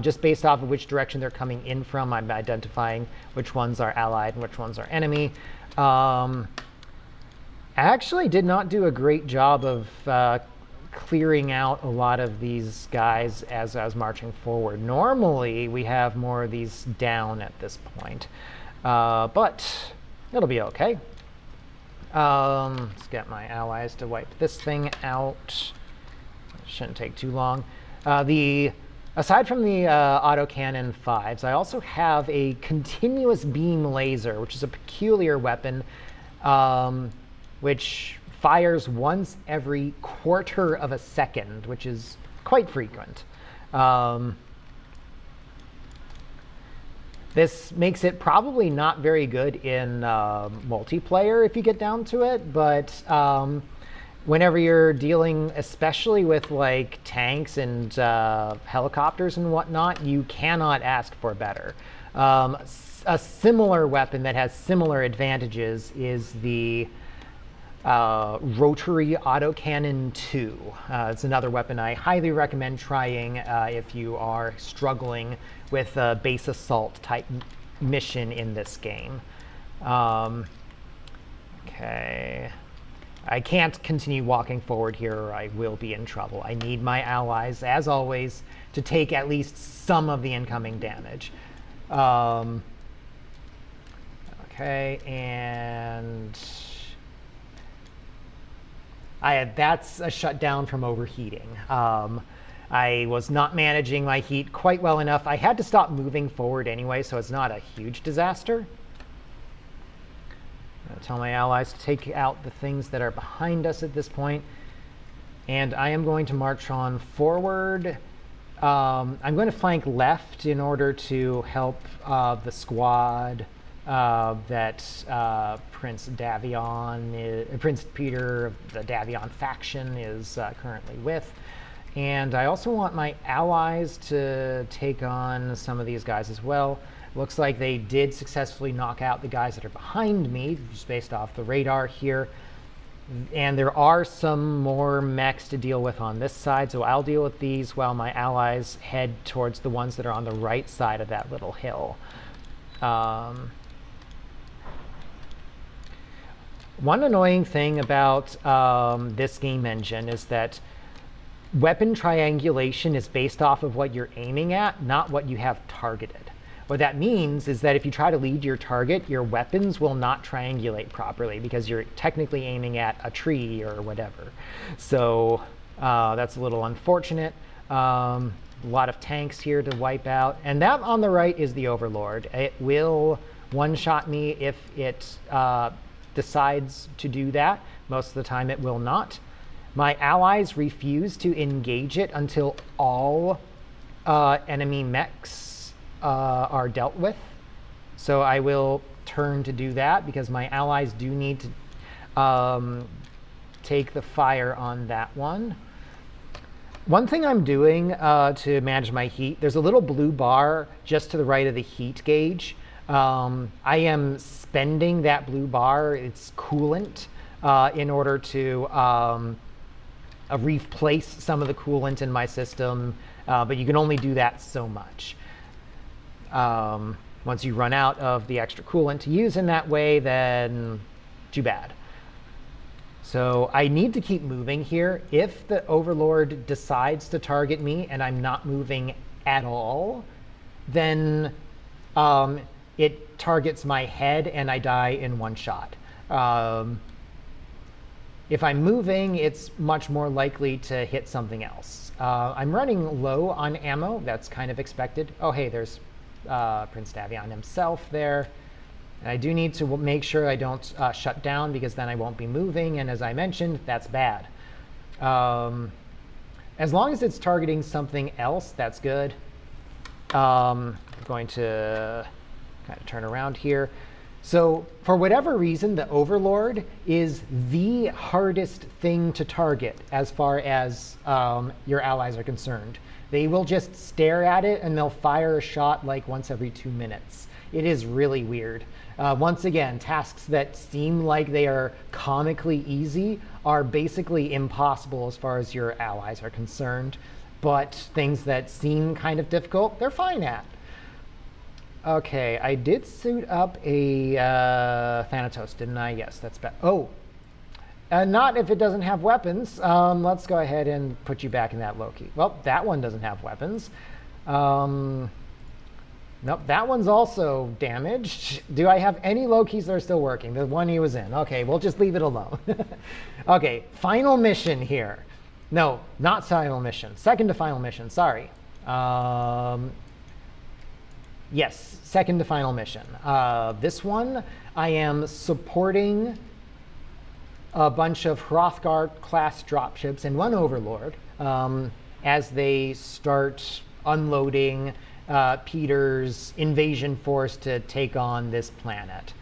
[SPEAKER 2] Just based off of which direction they're coming in from, I'm identifying which ones are allied and which ones are enemy. I actually did not do a great job of clearing out a lot of these guys as I was marching forward. Normally, we have more of these down at this point, but it'll be okay. Let's get my allies to wipe this thing out. Shouldn't take too long. The Aside from the autocannon 5s, I also have a continuous beam laser, which is a peculiar weapon, which fires once every quarter of a second, which is quite frequent. This makes it probably not very good in multiplayer if you get down to it, but whenever you're dealing, especially with like tanks and helicopters and whatnot, you cannot ask for better. A similar weapon that has similar advantages is the rotary autocannon 2. It's another weapon I highly recommend trying if you are struggling with a base assault type mission in this game. Okay. I can't continue walking forward here or I will be in trouble. I need my allies, as always, to take at least some of the incoming damage. Okay, and that's a shutdown from overheating. I was not managing my heat quite well enough. I had to stop moving forward anyway, so it's not a huge disaster. I'll tell my allies to take out the things that are behind us at this point. And I am going to march on forward. I'm going to flank left in order to help the squad that Prince Davion, Prince Peter of the Davion faction is currently with. And I also want my allies to take on some of these guys as well. Looks like they did successfully knock out the guys that are behind me, just based off the radar here. And there are some more mechs to deal with on this side, so I'll deal with these while my allies head towards the ones that are on the right side of that little hill. One annoying thing about this game engine is that weapon triangulation is based off of what you're aiming at, not what you have targeted. What that means is that if you try to lead your target, your weapons will not triangulate properly because you're technically aiming at a tree or whatever. So that's a little unfortunate. A lot of tanks here to wipe out. And that on the right is the Overlord. It will one-shot me if it decides to do that. Most of the time it will not. My allies refuse to engage it until all enemy mechs are dealt with. So I will turn to do that because my allies do need to take the fire on that one. One thing I'm doing to manage my heat, there's a little blue bar just to the right of the heat gauge. I am spending that blue bar, it's coolant, in order to replace some of the coolant in my system, but you can only do that so much. Once you run out of the extra coolant to use in that way, then too bad. So I need to keep moving here. If the Overlord decides to target me and I'm not moving at all, then it targets my head and I die in one shot. If I'm moving, it's much more likely to hit something else. I'm running low on ammo. That's kind of expected. Oh, hey, there's Prince Davion himself there. And I do need to make sure I don't shut down because then I won't be moving. And as I mentioned, that's bad. As long as it's targeting something else, that's good. I'm going to kind of turn around here. So for whatever reason, the Overlord is the hardest thing to target as far as your allies are concerned. They will just stare at it and they'll fire a shot like once every 2 minutes. It is really weird. Once again, tasks that seem like they are comically easy are basically impossible as far as your allies are concerned. But things that seem kind of difficult, they're fine at. Okay, I did suit up a Thanatos, didn't I? Yes, that's bad. Oh, not if it doesn't have weapons. Let's go ahead and put you back in that Loki. Well, that one doesn't have weapons. Nope, that one's also damaged. Do I have any Lokis that are still working? The one he was in. Okay, we'll just leave it alone. Okay, final mission here. No, not final mission. Second to final mission, sorry. Yes, second to final mission. This one, I am supporting a bunch of Hrothgar-class dropships and one Overlord as they start unloading Peter's invasion force to take on this planet.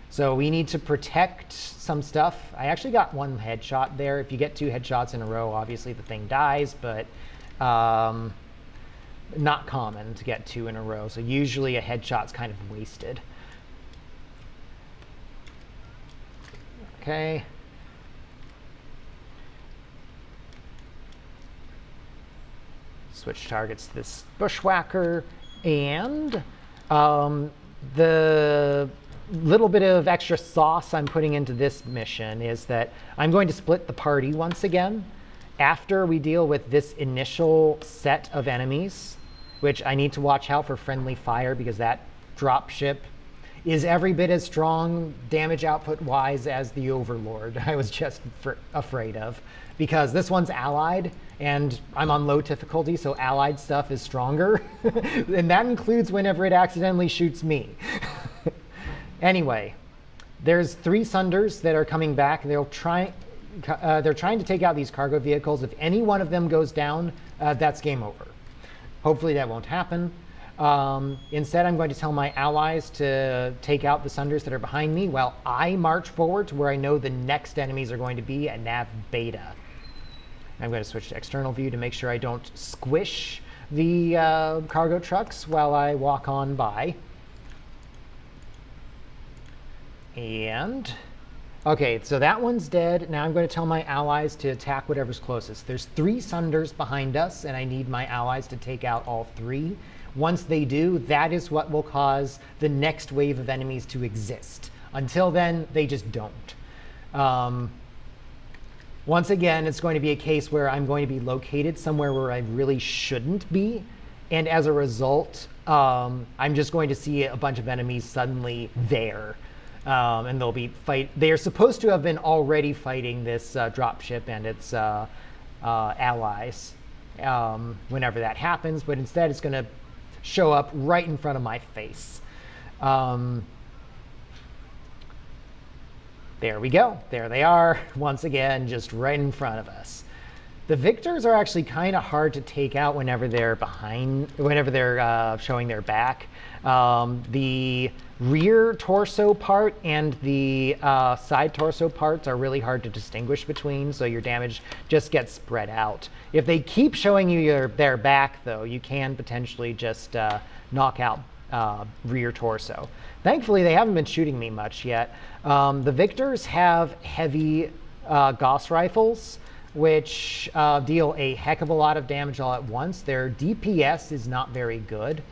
[SPEAKER 2] So we need to protect some stuff. I actually got one headshot there. If you get 2 headshots in a row, obviously the thing dies, but not common to get 2 in a row. So usually a headshot's kind of wasted. Okay. Switch targets to this bushwhacker, and the little bit of extra sauce I'm putting into this mission is that I'm going to split the party once again after we deal with this initial set of enemies, which I need to watch out for friendly fire because that dropship is every bit as strong damage output wise as the Overlord I was just afraid of, because this one's allied and I'm on low difficulty, so allied stuff is stronger. And that includes whenever it accidentally shoots me. Anyway, there's 3 Sunders that are coming back. They're trying to take out these cargo vehicles. If any one of them goes down, that's game over. Hopefully that won't happen. Instead, I'm going to tell my allies to take out the Sunders that are behind me while I march forward to where I know the next enemies are going to be at Nav Beta. I'm going to switch to external view to make sure I don't squish the cargo trucks while I walk on by. And, okay, so that one's dead. Now I'm going to tell my allies to attack whatever's closest. There's 3 Sunders behind us, and I need my allies to take out all 3. Once they do, that is what will cause the next wave of enemies to exist. Until then, they just don't. Once again, it's going to be a case where I'm going to be located somewhere where I really shouldn't be. And as a result, I'm just going to see a bunch of enemies suddenly there. And they'll be they're supposed to have been already fighting this dropship and its allies whenever that happens, but instead it's going to show up right in front of my face. There we go. There they are, once again, just right in front of us. The victors are actually kind of hard to take out whenever they're showing their back. The rear torso part and the side torso parts are really hard to distinguish between, so your damage just gets spread out. If they keep showing you their back, though, you can potentially just knock out rear torso. Thankfully, they haven't been shooting me much yet. The victors have heavy Gauss rifles, which deal a heck of a lot of damage all at once. Their DPS is not very good,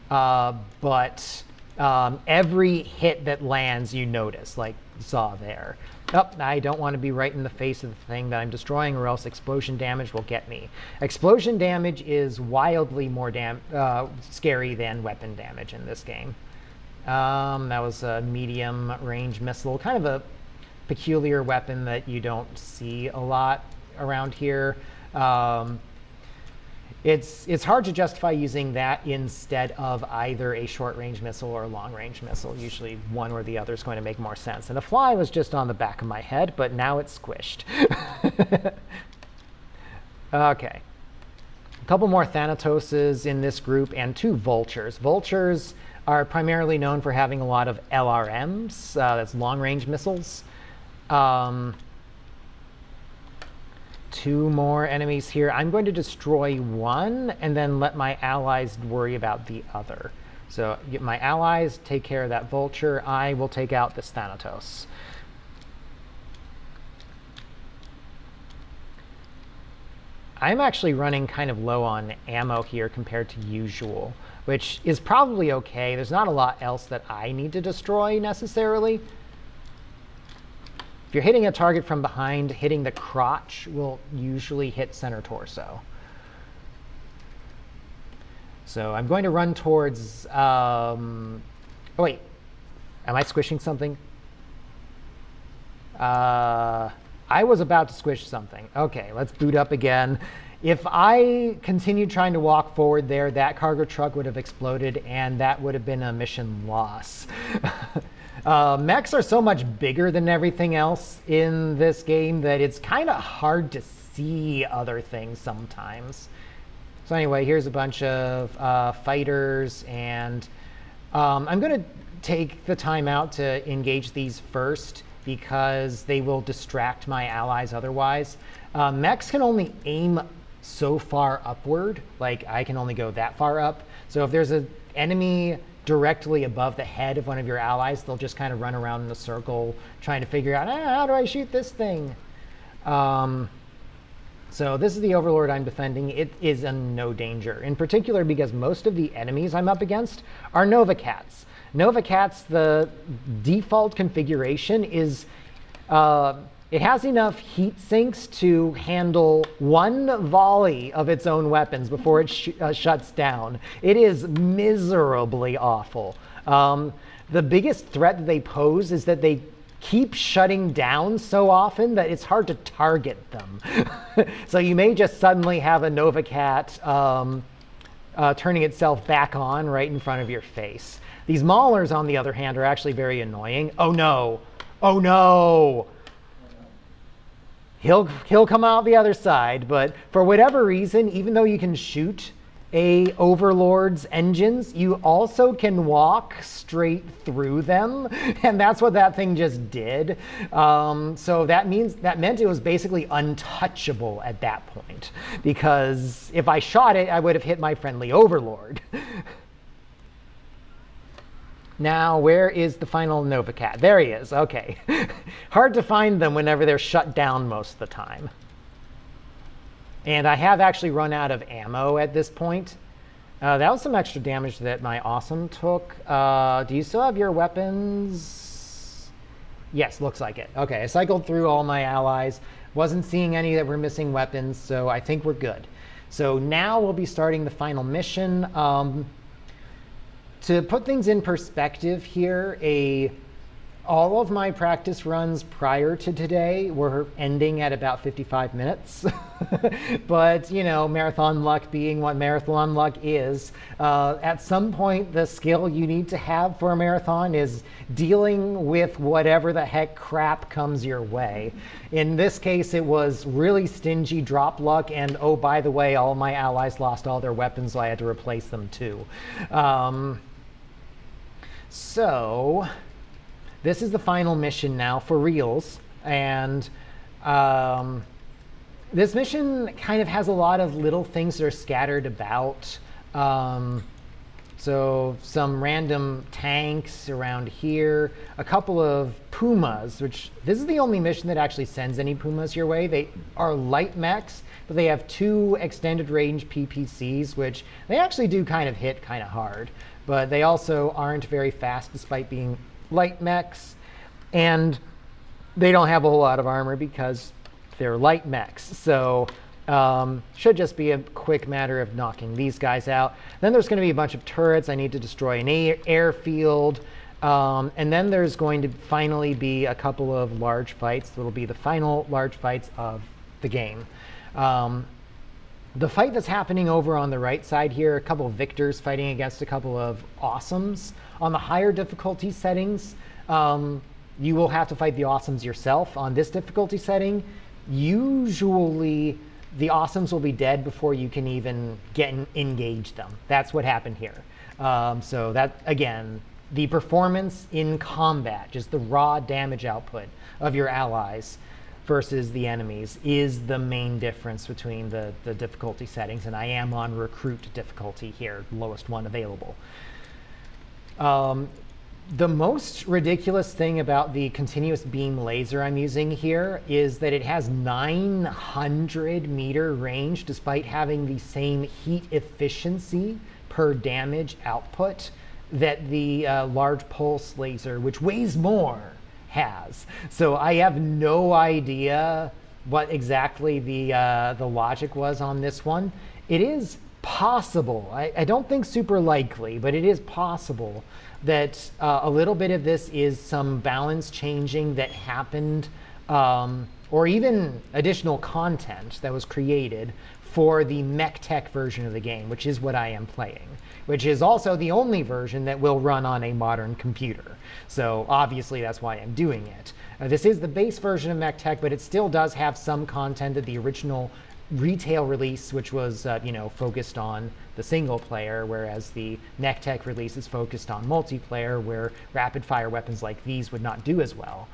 [SPEAKER 2] but every hit that lands you notice, like you saw there. Oh, I don't want to be right in the face of the thing that I'm destroying, or else explosion damage will get me. Explosion damage is wildly more scary than weapon damage in this game. That was a medium range missile, kind of a peculiar weapon that you don't see a lot around here. It's hard to justify using that instead of either a short-range missile or a long-range missile. Usually one or the other is going to make more sense. And the fly was just on the back of my head, but now it's squished. Okay. A couple more Thanatoses in this group and 2 Vultures. Vultures are primarily known for having a lot of LRMs, that's long-range missiles. 2 more enemies here. I'm going to destroy one and then let my allies worry about the other. So my allies take care of that Vulture. I will take out this Thanatos. I'm actually running kind of low on ammo here compared to usual, which is probably okay. There's not a lot else that I need to destroy necessarily. If you're hitting a target from behind, hitting the crotch will usually hit center torso. So I'm going to run towards... oh, wait. Am I squishing something? I was about to squish something. Okay, let's boot up again. If I continued trying to walk forward there, that cargo truck would have exploded, and that would have been a mission loss. Mechs are so much bigger than everything else in this game that it's kind of hard to see other things sometimes. So anyway, here's a bunch of fighters, and I'm going to take the time out to engage these first because they will distract my allies otherwise. Mechs can only aim so far upward, like I can only go that far up. So if there's an enemy directly above the head of one of your allies, they'll just kind of run around in a circle trying to figure out, how do I shoot this thing? So this is the Overlord I'm defending. It is in no danger, in particular because most of the enemies I'm up against are Nova Cats. Nova Cats, the default configuration is it has enough heat sinks to handle one volley of its own weapons before it shuts down. It is miserably awful. The biggest threat that they pose is that they keep shutting down so often that it's hard to target them. So you may just suddenly have a Nova Cat turning itself back on right in front of your face. These Maulers, on the other hand, are actually very annoying. Oh no! Oh no! He'll come out the other side, but for whatever reason, even though you can shoot a Overlord's engines, you also can walk straight through them, and that's what that thing just did. So that meant it was basically untouchable at that point, because if I shot it, I would have hit my friendly Overlord. Now, where is the final Nova Cat? There he is. Okay. Hard to find them whenever they're shut down most of the time. And I have actually run out of ammo at this point. That was some extra damage that my awesome took. Do you still have your weapons? Yes, looks like it. Okay, I cycled through all my allies. Wasn't seeing any that were missing weapons, so I think we're good. So now we'll be starting the final mission. To put things in perspective here, all of my practice runs prior to today were ending at about 55 minutes. But, you know, marathon luck being what marathon luck is, at some point the skill you need to have for a marathon is dealing with whatever the heck crap comes your way. In this case, it was really stingy drop luck, and oh, by the way, all my allies lost all their weapons, so I had to replace them too. So this is the final mission now for reals, and this mission kind of has a lot of little things that are scattered about. So some random tanks around here, a couple of Pumas, which this is the only mission that actually sends any Pumas your way. They are light mechs, but they have 2 extended range PPCs, which they actually do kind of hit kind of hard. But they also aren't very fast despite being light mechs. And they don't have a whole lot of armor because they're light mechs. So should just be a quick matter of knocking these guys out. Then there's going to be a bunch of turrets. I need to destroy an airfield. And then there's going to finally be a couple of large fights. That'll be the final large fights of the game. The fight that's happening over on the right side here, a couple of victors fighting against a couple of awesomes. On the higher difficulty settings, you will have to fight the awesomes yourself. On this difficulty setting, usually the awesomes will be dead before you can even engage them. That's what happened here. So that, again, the performance in combat, just the raw damage output of your allies versus the enemies, is the main difference between the difficulty settings, and I am on recruit difficulty here, lowest one available. The most ridiculous thing about the continuous beam laser I'm using here is that it has 900 meter range despite having the same heat efficiency per damage output that the large pulse laser, which weighs more, has. So I have no idea what exactly the logic was on this one. It is possible, I don't think super likely, but it is possible that a little bit of this is some balance changing that happened or even additional content that was created for the mech tech version of the game, which is what I am playing, which is also the only version that will run on a modern computer. So obviously that's why I'm doing it. This is the base version of mech tech, but it still does have some content of the original retail release, which was focused on the single player, whereas the mech tech release is focused on multiplayer, where rapid fire weapons like these would not do as well.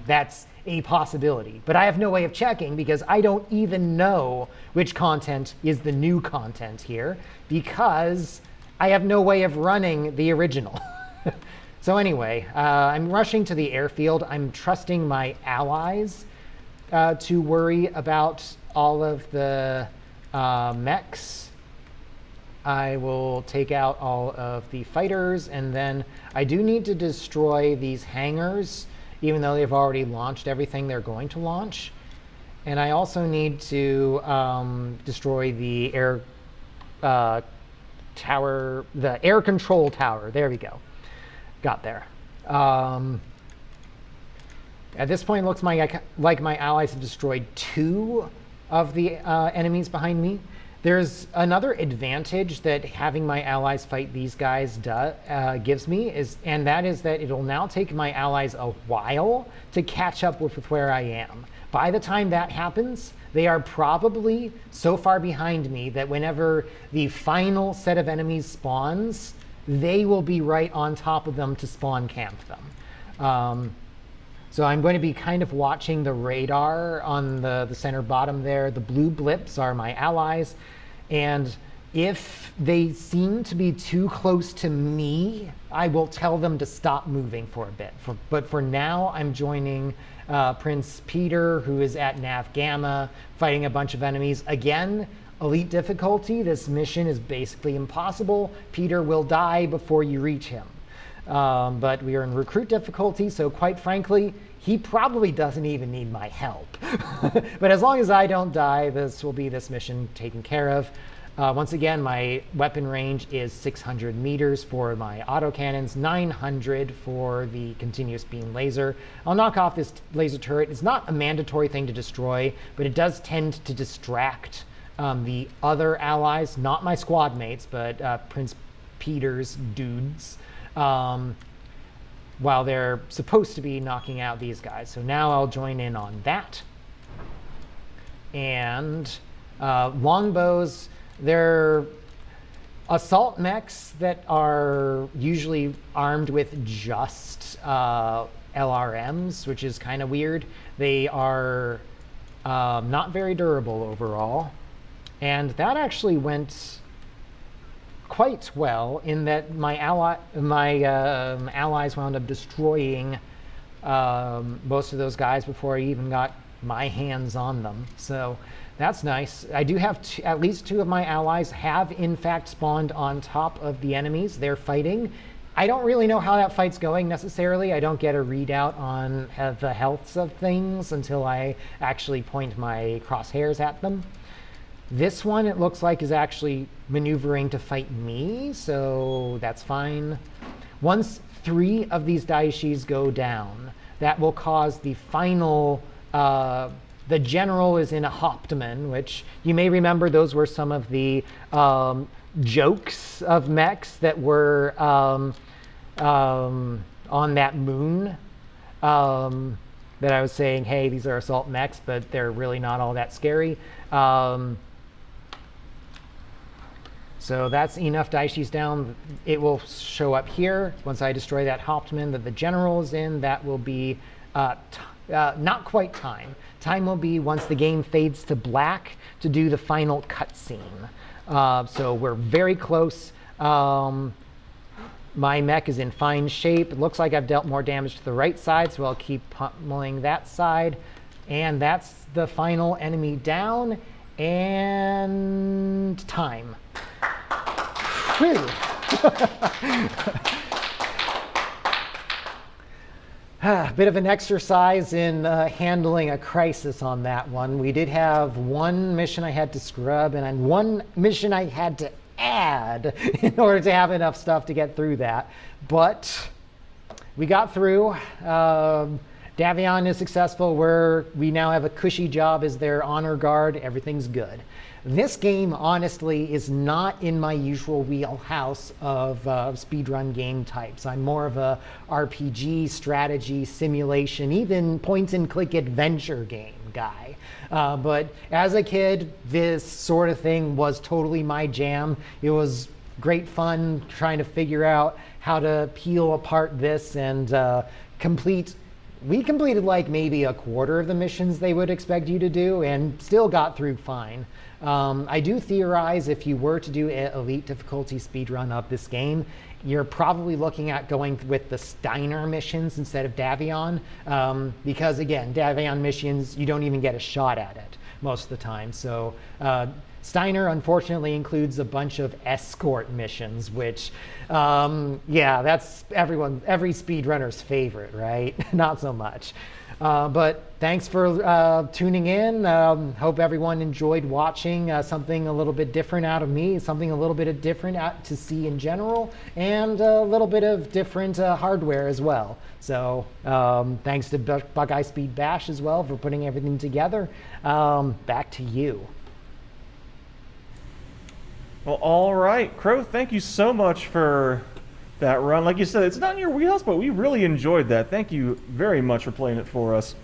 [SPEAKER 2] That's a possibility, but I have no way of checking because I don't even know which content is the new content here because I have no way of running the original. So anyway, I'm rushing to the airfield. I'm trusting my allies to worry about all of the mechs. I will take out all of the fighters, and then I do need to destroy these hangars, even though they've already launched everything they're going to launch. And I also need to destroy the air tower, the air control tower. There we go. Got there. At this point, it looks like my allies have destroyed 2 of the enemies behind me. There's another advantage that having my allies fight these guys gives me, and that is that it'll now take my allies a while to catch up with where I am. By the time that happens, they are probably so far behind me that whenever the final set of enemies spawns, they will be right on top of them to spawn camp them. So I'm going to be kind of watching the radar on the center bottom there. The blue blips are my allies. And if they seem to be too close to me, I will tell them to stop moving for a bit. But for now, I'm joining Prince Peter, who is at Nav Gamma, fighting a bunch of enemies. Again, elite difficulty. This mission is basically impossible. Peter will die before you reach him. But we are in recruit difficulty, so quite frankly, he probably doesn't even need my help. But as long as I don't die, this will be this mission taken care of. Once again, my weapon range is 600 meters for my autocannons, 900 for the continuous beam laser. I'll knock off this laser turret. It's not a mandatory thing to destroy, but it does tend to distract the other allies, not my squad mates, but Prince Peter's dudes, while they're supposed to be knocking out these guys. So now I'll join in on that. And longbows, they're assault mechs that are usually armed with just LRMs, which is kind of weird. They are not very durable overall. And that actually went quite well in that my allies wound up destroying most of those guys before I even got my hands on them. So that's nice. I do have at least 2 of my allies have in fact spawned on top of the enemies they're fighting. I don't really know how that fight's going necessarily. I don't get a readout on the healths of things until I actually point my crosshairs at them. This one, it looks like, is actually maneuvering to fight me, so that's fine. Once 3 of these daishis go down, that will cause the final, the general is in a Hoptman, which you may remember those were some of the jokes of mechs that were on that moon. That I was saying, hey, these are assault mechs, but they're really not all that scary. So that's enough daishis down. It will show up here once I destroy that Hauptmann that the general is in. That will be not quite time. Time will be once the game fades to black to do the final cutscene. So we're very close. My mech is in fine shape. It looks like I've dealt more damage to the right side, so I'll keep pummeling that side. And that's the final enemy down. And time. Whew. Bit of an exercise in handling a crisis on that one. We did have 1 mission I had to scrub and 1 mission I had to add in order to have enough stuff to get through that. But we got through. Davion is successful. We now have a cushy job as their honor guard. Everything's good. This game, honestly, is not in my usual wheelhouse of speedrun game types. I'm more of a RPG, strategy, simulation, even point-and-click adventure game guy. But as a kid, this sort of thing was totally my jam. It was great fun trying to figure out how to peel apart this and we completed like maybe a quarter of the missions they would expect you to do and still got through fine. I do theorize if you were to do an elite difficulty speedrun of this game, you're probably looking at going with the Steiner missions instead of Davion, because again, Davion missions, you don't even get a shot at it most of the time. So Steiner unfortunately includes a bunch of escort missions, which, yeah, that's every speedrunner's favorite, right? Not so much. But thanks for tuning in. Hope everyone enjoyed watching something a little bit different out of me, something a little bit different to see in general, and a little bit of different hardware as well. So thanks to Buckeye Speed Bash as well for putting everything together. Back to you.
[SPEAKER 1] Well, all right, Crow, thank you so much for that run. Like you said, it's not in your wheelhouse, but we really enjoyed that. Thank you very much for playing it for us.